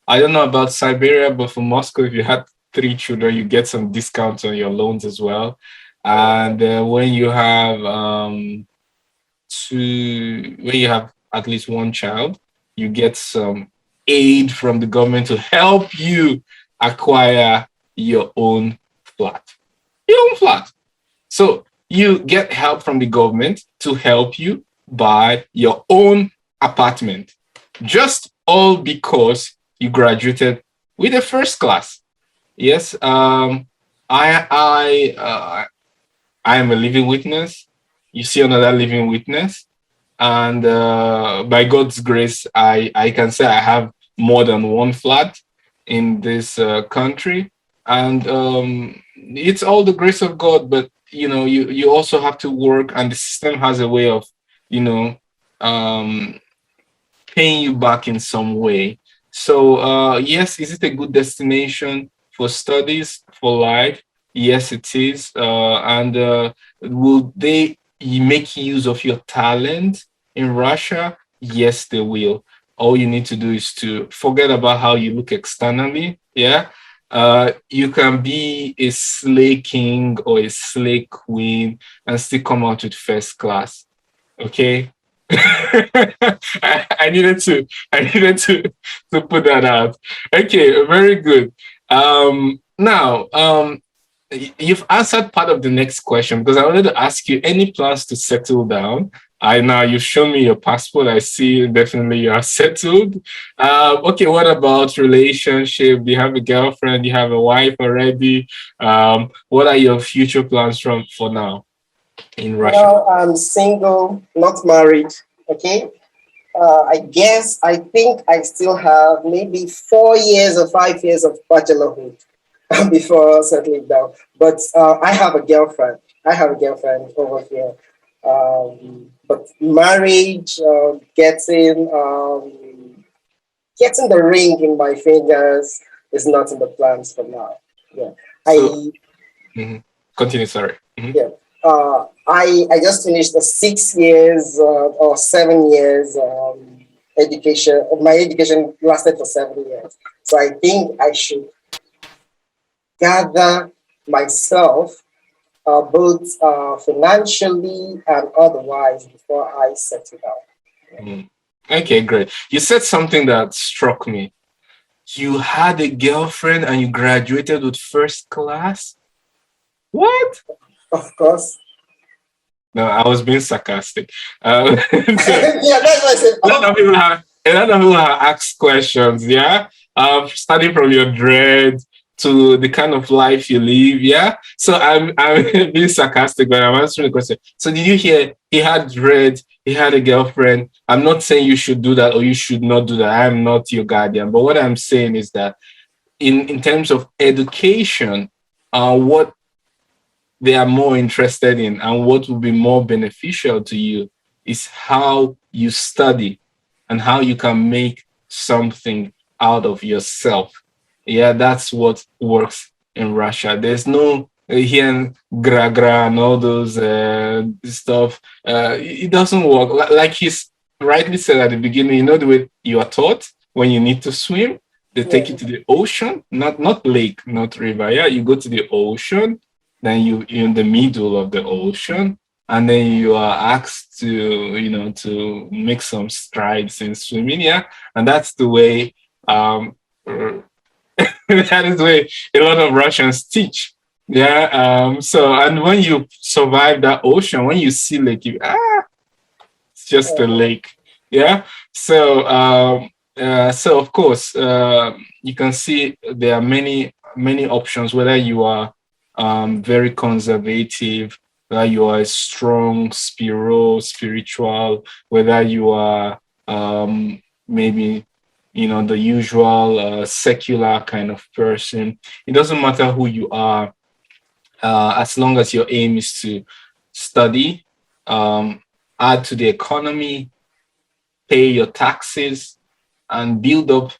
I don't know about Siberia, but for Moscow, if you had three children, you get some discounts on your loans as well. And when you have when you have at least one child, you get some aid from the government to help you acquire your own flat. Your own flat. So you get help from the government to help you buy your own apartment, just all because you graduated with a first class. Yes, I I uh, I am a living witness. You see another living witness, and by God's grace, I can say I have more than one flat in this country, and it's all the grace of God. But you also have to work, and the system has a way of you know um, paying you back in some way. So, yes, is it a good destination for studies, for life? Yes, it is. And will they make use of your talent in Russia? Yes, they will. All you need to do is to forget about how you look externally. Yeah. You can be a slay king or a slay queen and still come out with first class. Okay. I needed to put that out. Okay, very good. Now, you've answered part of the next question because I wanted to ask you any plans to settle down. I now you've shown me your passport. I see definitely you are settled. Okay, what about relationship? Do you have a girlfriend? Do you have a wife already? What are your future plans from for now in Russia? Now I'm single, not married. Okay. I think I still have maybe 4 years or 5 years of bachelorhood before settling down. But I have a girlfriend. I have a girlfriend over here. But marriage, getting the ring in my fingers is not in the plans for now. Yeah. So, I mhm. Continue. Sorry. Mhm. Yeah. I just finished a 6 years or 7 years education. My education lasted for 7 years. So I think I should gather myself both financially and otherwise before I settle down. Mm. Okay, great. You said something that struck me. You had a girlfriend and you graduated with first class? What? Of course. No, I was being sarcastic. So Yeah, that's what I said. a lot of people have asked questions, yeah. Starting from your dread to the kind of life you live, yeah. So I'm being sarcastic when I'm answering the question. So did you hear he had dread, he had a girlfriend? I'm not saying you should do that or you should not do that. I'm not your guardian. But what I'm saying is that in terms of education, what they are more interested in and what will be more beneficial to you is how you study and how you can make something out of yourself. Yeah, that's what works in Russia. There's no here in gra gra and all those stuff. It doesn't work. Like he's rightly said at the beginning, you know the way you are taught when you need to swim, they take you Yeah. to the ocean, not lake, not river. Yeah, you go to the ocean, then you're in the middle of the ocean, and then you are asked to to make some strides in swimming. Yeah, and that's the way that is the way a lot of Russians teach. Yeah. So and when you survive that ocean, when you see lake, it's just a lake. Yeah. So so of course you can see there are many options. Whether you are very conservative, whether you are a strong spiritual, whether you are maybe the usual secular kind of person. It doesn't matter who you are, as long as your aim is to study, um, add to the economy, pay your taxes, and build up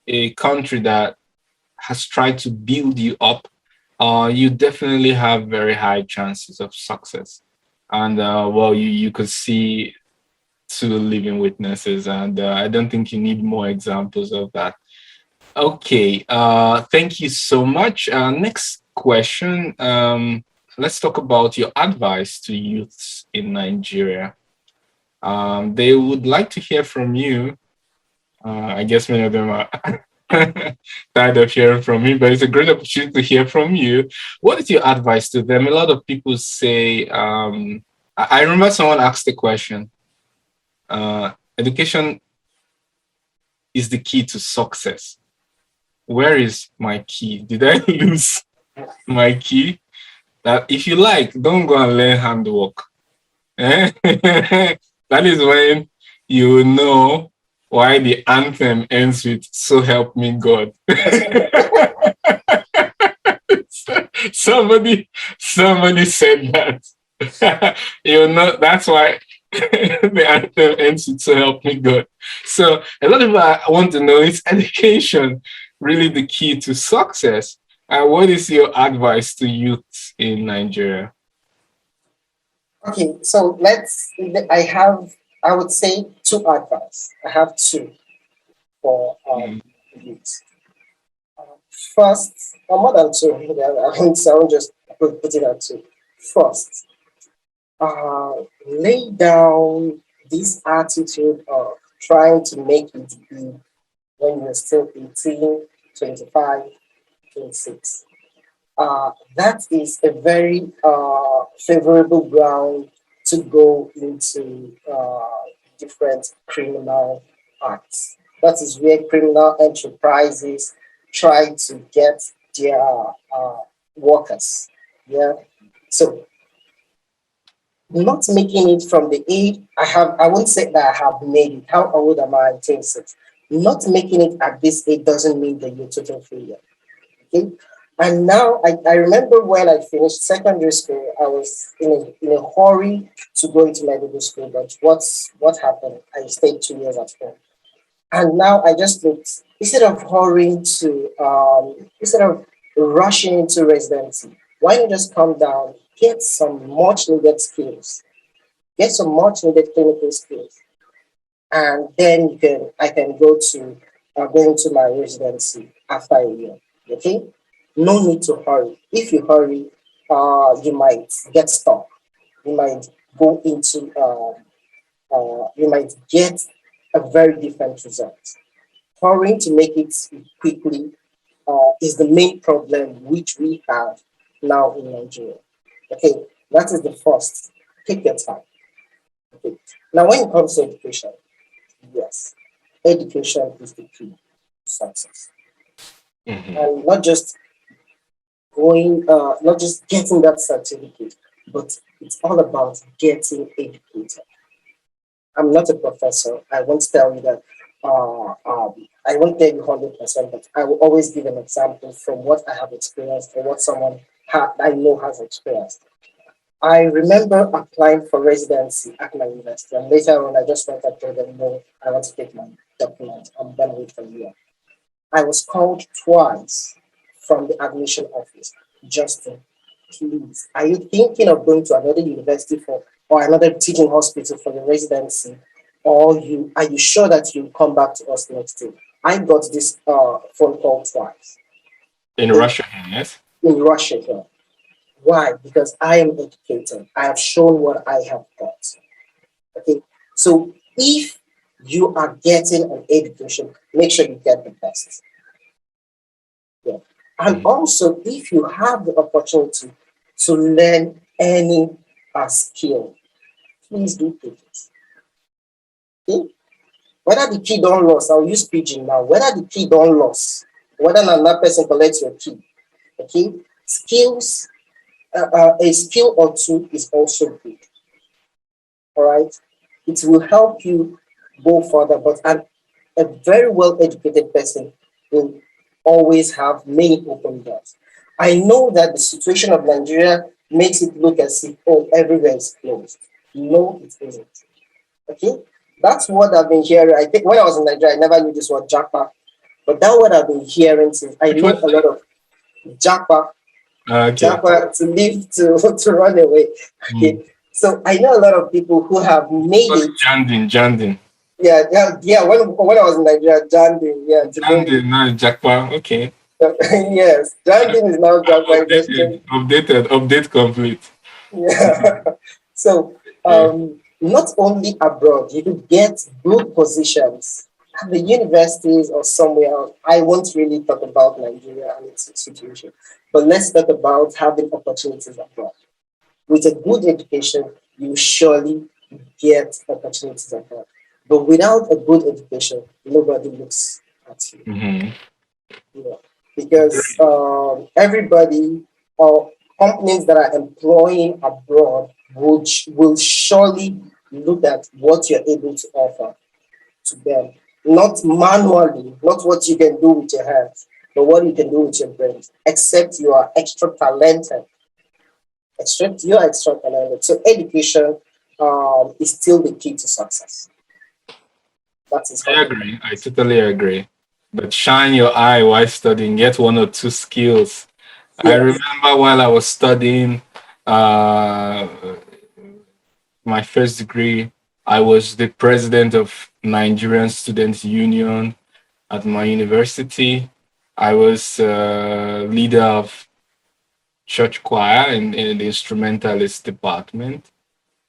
a country that has tried to build you up, you definitely have very high chances of success. And well, you could see two living witnesses, and I don't think you need more examples of that. Okay, thank you so much. Next question. Let's talk about your advice to youths in Nigeria. They would like to hear from you. I guess many of them are tired of hearing from me, but it's a great opportunity to hear from you. What is your advice to them? A lot of people say, I remember someone asked the question, education is the key to success. Where is my key? Did I lose my key? That if you like, don't go and learn handwork. Eh? That is when you will know why the anthem ends with "So help me God." somebody said that. You know that's why the anthem ends with "So help me God." So a lot of people want to know, is education really the key to success? What is your advice to youth in Nigeria? Okay, so I would say two advice. I have two for Mm. youth. First, or more than two, I won't just put it at two. First, uh, lay down this attitude of trying to make it big when you're still 18, 25, 26. That is a very favorable ground to go into different criminal acts. That is where criminal enterprises try to get their workers. Yeah. So not making it from the age I won't say that I have made it. How old am I? 26. Not making it at this age doesn't mean that you're total failure. Okay. And now I remember when I finished secondary school, I was in a hurry to go into medical school. But what happened? I stayed 2 years at home. And now I just looked, instead of rushing into residency, why not just come down, get some much needed skills, get some much needed clinical skills, and then I can go into my residency after a year. Okay, no need to hurry. If you hurry, you might get stuck. You might go into you might get a very different result. Hurrying to make it quickly is the main problem which we have now in Nigeria. Okay, that is the first. Take your time. Okay. Now, when it comes to education, yes, education is the key to success, Mhm. and not just getting that certificate, but it's all about getting educated. I'm not a professor. I won't tell you that. I won't tell you 100%, but I will always give an example from what I have experienced or what I know has experienced. I remember applying for residency at my university, and later on, I just went and told them, no, I want to take my document. I'm going to wait for a year. I was called twice from the admission office. Justin, please, are you thinking of going to another university for or another teaching hospital for your residency? Or are you sure that you'll come back to us next year? I got this phone call twice. In Okay, Russia, yes. in Russia here. Why? Because I am educated. I have shown what I have got. Okay. So if you are getting an education, make sure you get the best. Yeah. And Mhm. also, if you have the opportunity to learn any skill, please do take it. Okay? Whether the key don't loss, I'll use pigeon now. Whether the key don't loss, whether another person collects your key, okay? Skills, a skill or two is also good. All right, it will help you go further. But a very well educated person will always have many open doors. I know that the situation of Nigeria makes it look as if, oh, everywhere is closed. No, it isn't. Okay, that's what I've been hearing. I think when I was in Nigeria, I never knew this word jackpot. But that what I've been hearing since I Which one know is a lot of Japa, that? Okay. Japa to leave to run away. Mm. Okay. So I know a lot of people who have made Call it it. Jandin, Jandin. Yeah, yeah, yeah. When I was in Nigeria, Jandin, yeah, today, Jandin, now Jackpa. Okay. yes, Jandin is now I'm Japa updated, industry. updated, update complete. Yeah. So, Okay. not only abroad, you could get good positions at the universities or somewhere else. I won't really talk about Nigeria and its situation, but let's talk about having opportunities abroad. With a good education, you surely get opportunities abroad. But without a good education, nobody looks at you. Mm-hmm. Yeah, because Agree. everybody or companies that are employing abroad will surely look at what you're able to offer to them, not manually, not what you can do with your hands, but what you can do with your brains. Except you are extra talented, except you're extra talented. So education is still the key to success. That is I something. agree. I totally agree. But shine your eye while studying. Get one or two skills. I Yes. remember while I was studying uh, my first degree, I was the president of Nigerian Students Union at my university. I was leader of church choir in the instrumentalist department.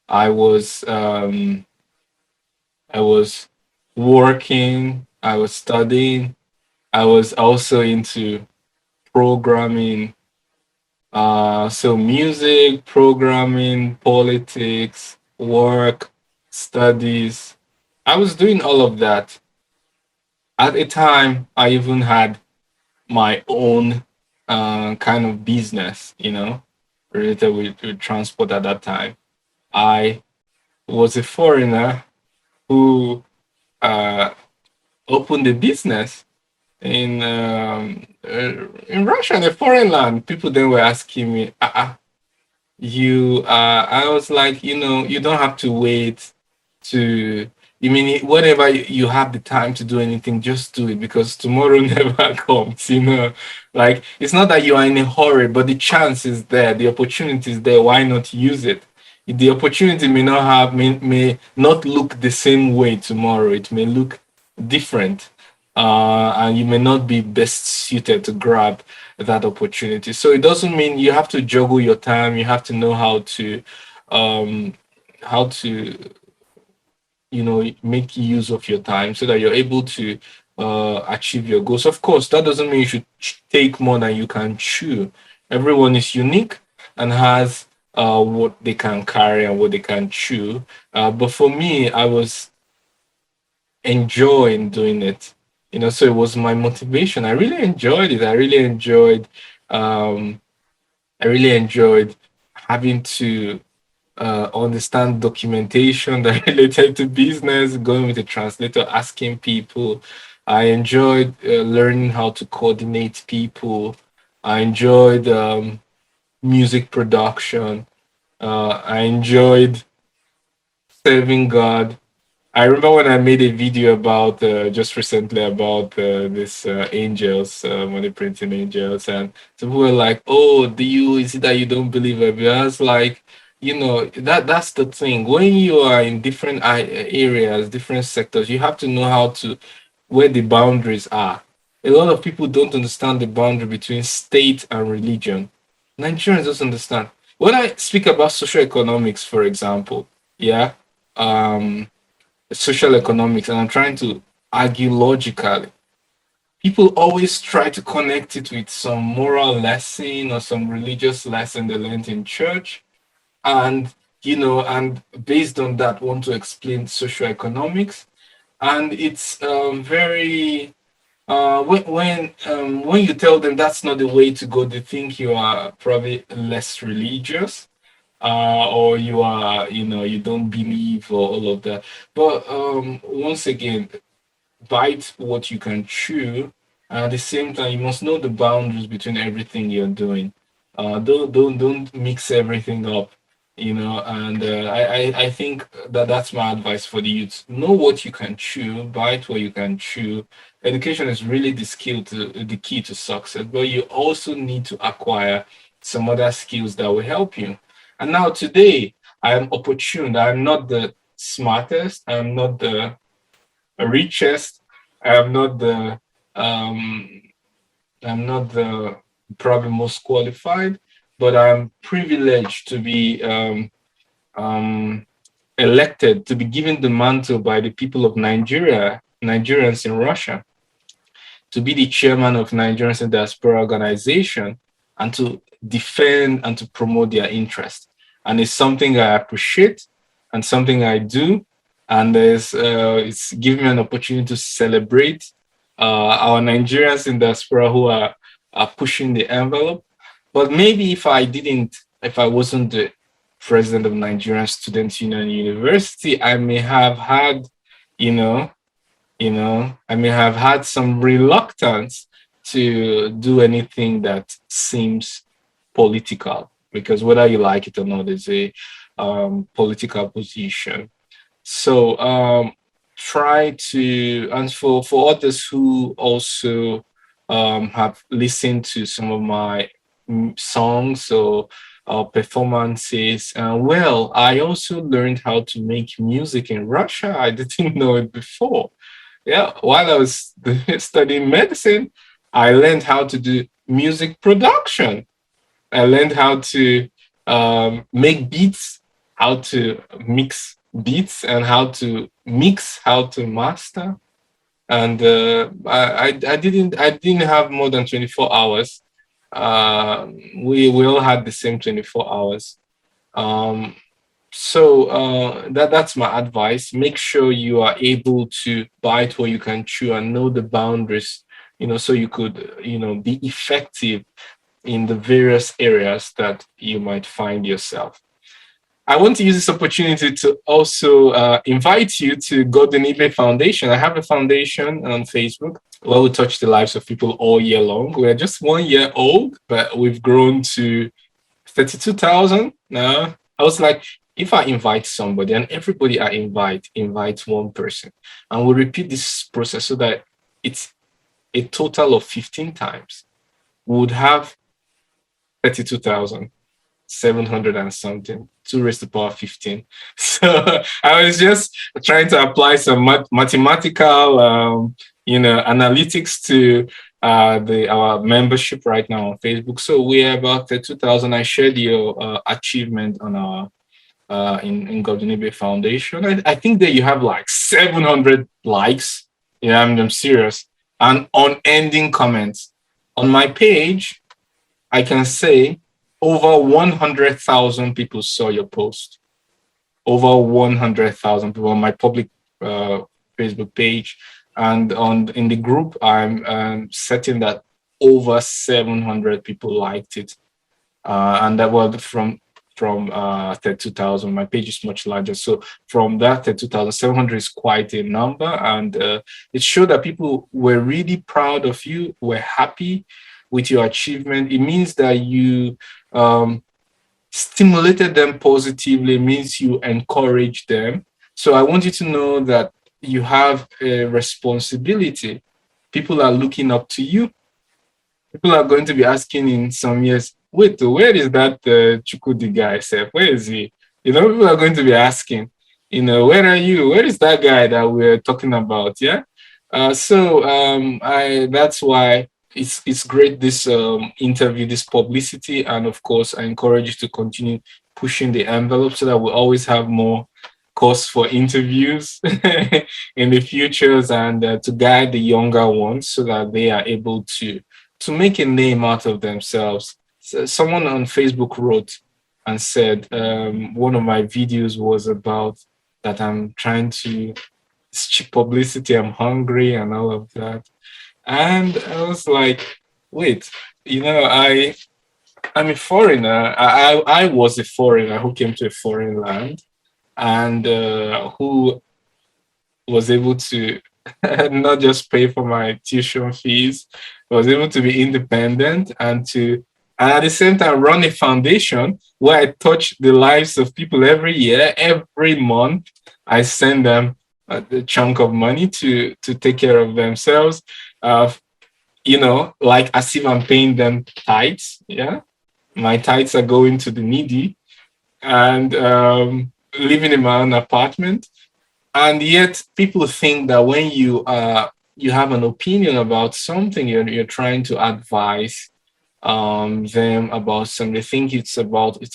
I was I was working. I was studying. I was also into programming. So music, programming, politics, work, studies. I was doing all of that. At a time, I even had my own kind of business, related with transport at that time. I was a foreigner who uh, opened a business in Russia, in a foreign land. People then were asking me, you I was like, you don't have to wait to you mean whenever you have the time to do anything, just do it because tomorrow never comes, like it's not that you are in a hurry, but the chance is there, the opportunity is there. Why not use it? The opportunity may not look the same way tomorrow. It may look different, and you may not be best suited to grab that opportunity. So it doesn't mean you have to juggle your time. You have to know um, how to make use of your time so that you're able to achieve your goals. Of course, that doesn't mean you should take more than you can chew. Everyone is unique and has what they can carry and what they can chew. But for me, I was enjoying doing it. So it was my motivation. I really enjoyed it. Um, I really enjoyed having to understand documentation that related to business, going with a translator, asking people. I enjoyed learning how to coordinate people. I enjoyed music production. I enjoyed serving God. I remember when I made a video about just recently about this angels, money printing angels, and some people were like, "Oh, do you? Is it that you don't believe it?" But I was like, that's the thing. When you are in different areas, different sectors, you have to know how to where the boundaries are. A lot of people don't understand the boundary between state and religion. Nigerians don't understand. When I speak about social economics, for example, yeah. Um, Social economics, and I'm trying to argue logically. People always try to connect it with some moral lesson or some religious lesson they learned in church, and and based on that, want to explain social economics. And it's very when you tell them that's not the way to go, they think you are probably less religious, or you are, you don't believe or all of that. But once again, bite what you can chew. And at the same time, you must know the boundaries between everything you're doing. Don't mix everything up. And I think that that's my advice for the youth. Know what you can chew, bite what you can chew. Education is really the key to success, but you also need to acquire some other skills that will help you. And now today, I am opportune. I'm not the smartest. I'm not the richest. I'm not the um, I'm not the probably most qualified, but I'm privileged to be um, elected, to be given the mantle by the people of Nigerians in Russia, to be the chairman of Nigerians in Diaspora Organization, and to defend and to promote their interest. And it's something I appreciate and something I do. And it's given me an opportunity to celebrate our Nigerians in diaspora who are pushing the envelope. But maybe if I wasn't the president of Nigerian Students Union University, I may have had, you know, I may have had some reluctance to do anything that seems political, because whether you like it or not, is a political position. So try to, and for others who also have listened to some of my songs or performances. Well, I also learned how to make music in Russia. I didn't know it before. Yeah, while I was studying medicine, I learned how to do music production. I learned how to make beats, how to mix beats, and how to master. And I didn't have more than 24 hours. We all had the same 24 hours. Um, that's my advice. Make sure you are able to bite what you can chew and know the boundaries, so you could, be effective in the various areas that you might find yourself. I want to use this opportunity to also invite you to Godwin Ibe Foundation. I have a foundation on Facebook where we touch the lives of people all year long. We're just 1 year old, but we've grown to 32,000 now. I was like, if I invite somebody and everybody I invite one person, and we repeat this process so that it's a total of 15 times, we would have 32,700 and something, 2 raised to the power 15. So I was just trying to apply some mathematical, analytics to our membership right now on Facebook. So we're about 2,000. I shared your achievement on our in Godwin Ibe Foundation. I think that you have like 700 likes. Yeah, I'm serious. And unending comments on my page. I can say over 100,000 people saw your post. Over 100,000 people on my public Facebook page, and in the group, I'm setting that over 700 people liked it, and that was from 32,000. My page is much larger, so from that 32,700 is quite a number, and it showed that people were really proud of you, were happy with your achievement. It means that you stimulated them positively. It means you encourage them. So I want you to know that you have a responsibility. People are looking up to you. People are going to be asking in some years, wait, where is that Chukwudi guy, Seth? Where is he? People are going to be asking, where are you? Where is that guy that we're talking about? Yeah. That's why it's great, this interview, this publicity, and of course I encourage you to continue pushing the envelope so that we always have more course for interviews in the futures, and to guide the younger ones so that they are able to make a name out of themselves. So someone on Facebook wrote and said one of my videos was about that I'm trying to, it's cheap publicity, I'm hungry and all of that. And I was like, wait, I'm a foreigner. I was a foreigner who came to a foreign land, and who was able to not just pay for my tuition fees, was able to be independent and to and at the same time run a foundation where I touch the lives of people every year, every month. I send them a chunk of money to take care of themselves. Uh, like as if I'm paying them tithes. Yeah, my tithes are going to the needy, and living in my own apartment. And yet, people think that when you have an opinion about something, you're trying to advise them about something. They think it's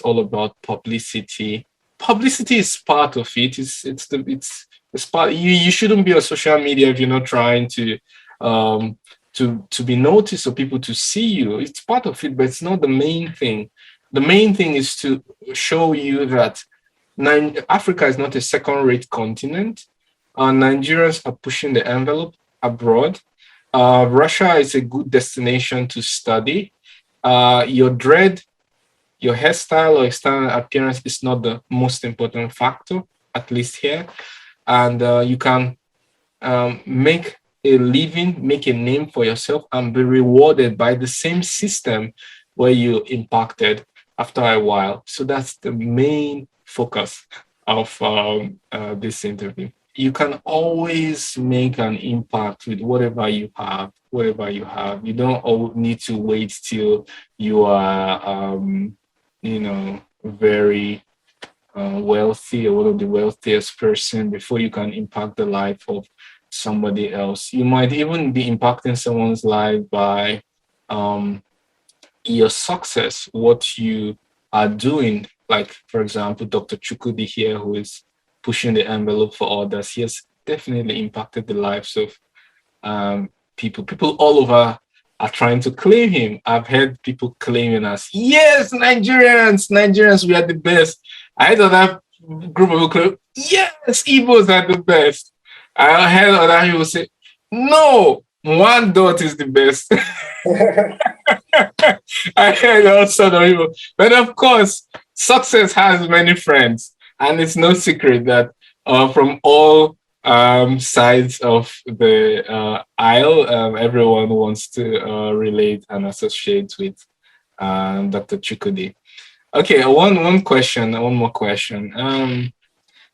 all about publicity. Publicity is part of it. It's part. You shouldn't be on social media if you're not trying um to be noticed or people to see you. It's part of it, but it's not the main thing. The main thing is to show you that Africa is not a second-rate continent. Nigerians are pushing the envelope abroad. Russia is a good destination to study. Your dread, your hairstyle or external appearance is not the most important factor, at least here. And you can make a living, make a name for yourself, and be rewarded by the same system where you impacted after a while. So that's the main focus of this interview. You can always make an impact with whatever you have, whatever you have. You don't need to wait till you are, very wealthy or one of the wealthiest person before you can impact the life of somebody else. You might even be impacting someone's life by um, your success, what you are doing. Like, for example, Dr. Chukwudi here, who is pushing the envelope for others, he has definitely impacted the lives of people. People all over are trying to claim him. I've heard people claiming us, yes, Nigerians, we are the best. I heard that group of people claim, yes, Igbos are the best. I heard other people say, no, one dot is the best. I heard all sorts of people. But of course, success has many friends. And it's no secret that from all sides of the aisle, everyone wants to relate and associate with Dr. Chukwudi. Okay, one more question.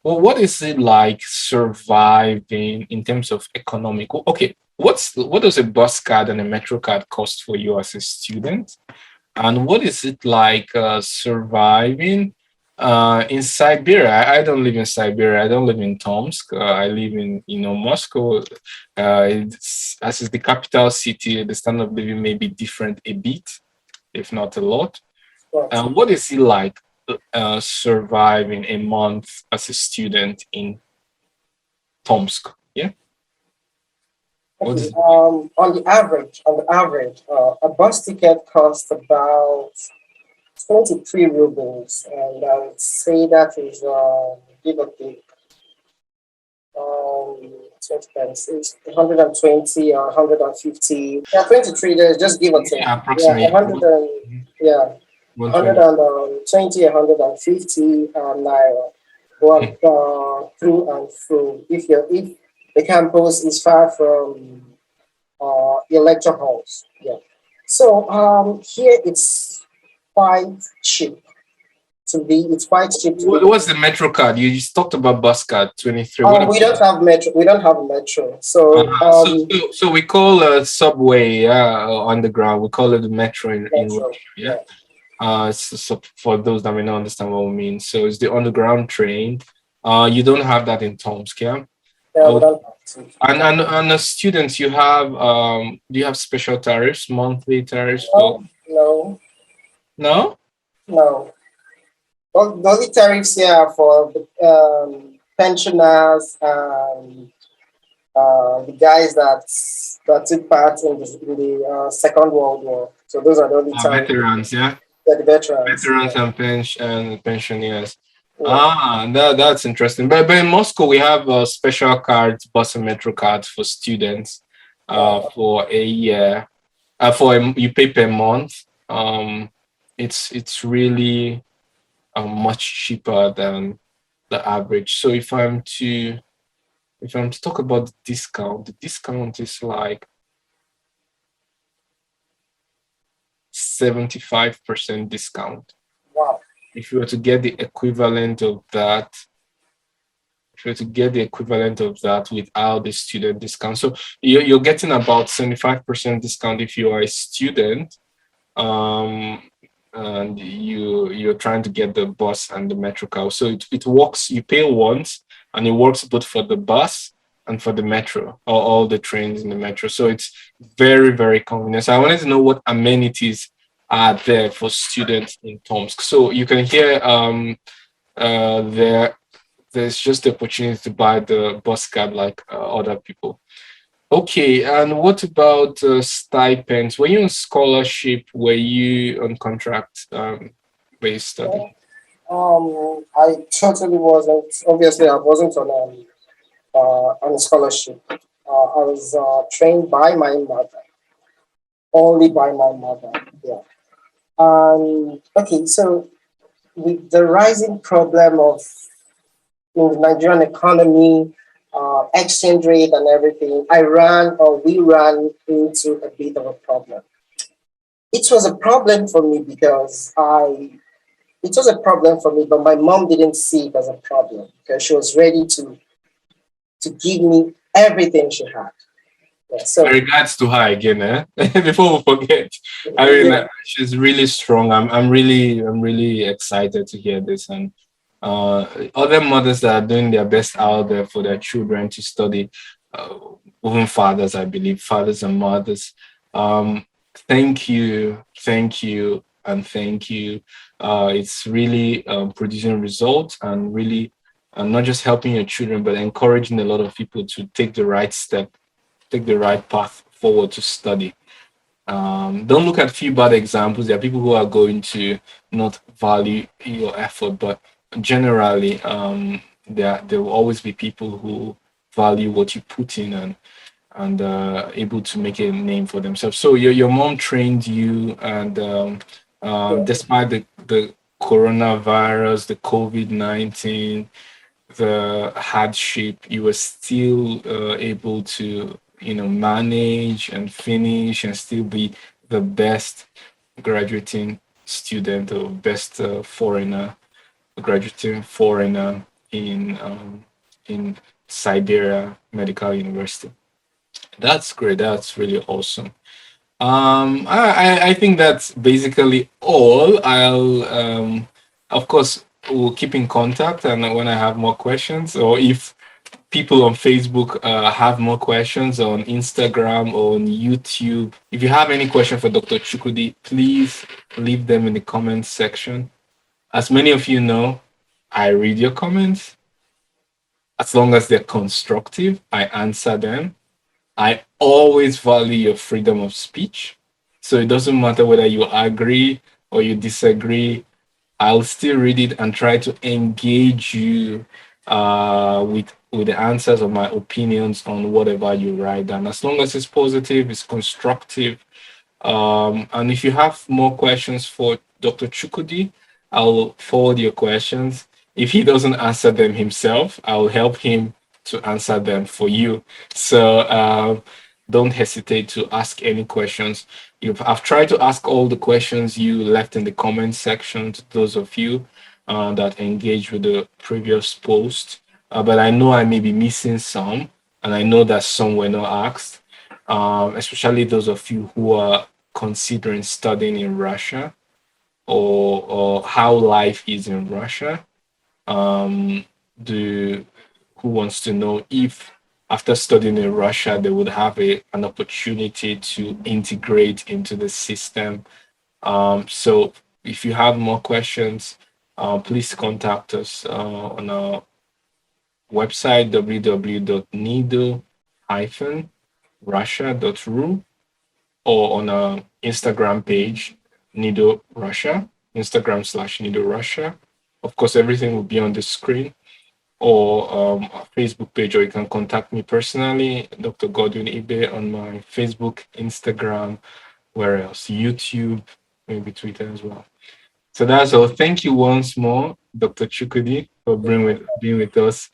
Well, what is it like surviving in terms of economic? Okay, what does a bus card and a metro card cost for you as a student? And what is it like surviving in Siberia? I don't live in Siberia. I don't live in Tomsk. I live in Moscow. As is the capital city, the standard of living may be different a bit, if not a lot. What is it like surviving a month as a student in Tomsk? Yeah. Okay, on the average, a bus ticket costs about 23 rubles, and I would say that is give or take 20 times 120 or 150. Yeah, 23 days, just give or take. Yeah, Yeah, approximately 100 and yeah, 120. 120, 150 naira. But through and through, if the campus is far from your lecture halls, yeah. So here it's quite cheap to be. It's quite cheap to be. What's the metro card? You just talked about bus card 23. What We about don't have metro. We don't have metro. So so we call subway underground. We call it the metro in Russia. metro. Yeah. Yeah, So for those that may not understand what we mean, so it's the underground train. You don't have that in Tomsk, yeah. yeah. We Oh, don't have to. and as students, you have do you have special tariffs, monthly tariffs for? No, no, No. no. Well, the only tariffs here are for the pensioners and the guys that took part in the Second World War. So those are the only tariffs. Veterans, yeah. Yeah, the veterans. Veterans and pensioners. Yeah, That's interesting. But in Moscow, we have special cards, bus and metro cards for students for a year. You pay per month. It's really much cheaper than the average. So if I'm to talk about the discount is like 75% discount. Wow. If you were to get the equivalent of that, if you were to get the equivalent of that without the student discount, so you're getting about 75% discount if you are a student, um, and you're trying to get the bus and the metro card. So it works. You pay once, and it works both for the bus and for the metro, or all the trains in the metro. So it's very, very convenient. So I wanted to know what amenities are there for students in Tomsk. So you can hear there's just the opportunity to buy the bus card like other people. Okay, and what about stipends? Were you on scholarship? Were you on contract based study? I totally wasn't. Obviously, I wasn't on a scholarship. I was trained by my mother, only by my mother. Yeah. Okay, so with the rising problem of in the Nigerian economy, exchange rate and everything, we ran into a bit of a problem. It was a problem for me it was a problem for me, but my mom didn't see it as a problem because she was ready to give me everything she had. Yeah, My so regards to her again, eh? Before we forget, I mean, yeah, she's really strong. I'm really excited to hear this, and other mothers that are doing their best out there for their children to study, uh, even fathers, I believe, fathers and mothers. Um, thank you, and thank you. It's really producing results and really, not just helping your children, but encouraging a lot of people to take the right step, take the right path forward to study. Don't look at few bad examples. There are people who are going to not value your effort, but generally, there will always be people who value what you put in and able to make a name for themselves. So your mom trained you, and yeah, despite the coronavirus, the COVID-19, the hardship, you were still able to, manage and finish and still be the best graduating student or best foreigner, graduating foreigner in Siberia Medical University. That's great. That's really awesome. I think that's basically all. Of course, we'll keep in contact, and when I have more questions, or if people on Facebook have more questions on Instagram or on YouTube, if you have any question for Dr. Chukwudi, please leave them in the comments section. As many of you know, I read your comments. As long as they're constructive, I answer them. I always value your freedom of speech. So it doesn't matter whether you agree or you disagree, I'll still read it and try to engage you with the answers of my opinions on whatever you write. And as long as it's positive, it's constructive, and if you have more questions for Dr. Chukwudi, I'll forward your questions. If he doesn't answer them himself, I'll help him to answer them for you. So don't hesitate to ask any questions. I've tried to ask all the questions you left in the comment section to those of you that engaged with the previous post. But I know I may be missing some, and I know that some were not asked, especially those of you who are considering studying in Russia, or how life is in Russia. Um, the who wants to know if after studying in Russia they would have an opportunity to integrate into the system. So if you have more questions, please contact us on our website www.nido-russia.ru, or on our Instagram page, NIDO Russia, Instagram/NIDO Russia. Of course, everything will be on the screen, or our Facebook page, or you can contact me personally, Dr. Godwin Ibe, on my Facebook, Instagram, where else? YouTube, maybe Twitter as well. So that's all. Thank you once more, Dr. Chukwudi, for being with us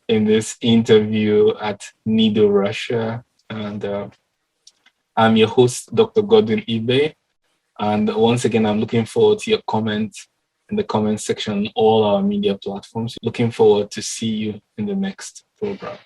in this interview at NIDO Russia. And I'm your host, Dr. Godwin Ibe. And once again, I'm looking forward to your comments in the comment section on all our media platforms. Looking forward to see you in the next program.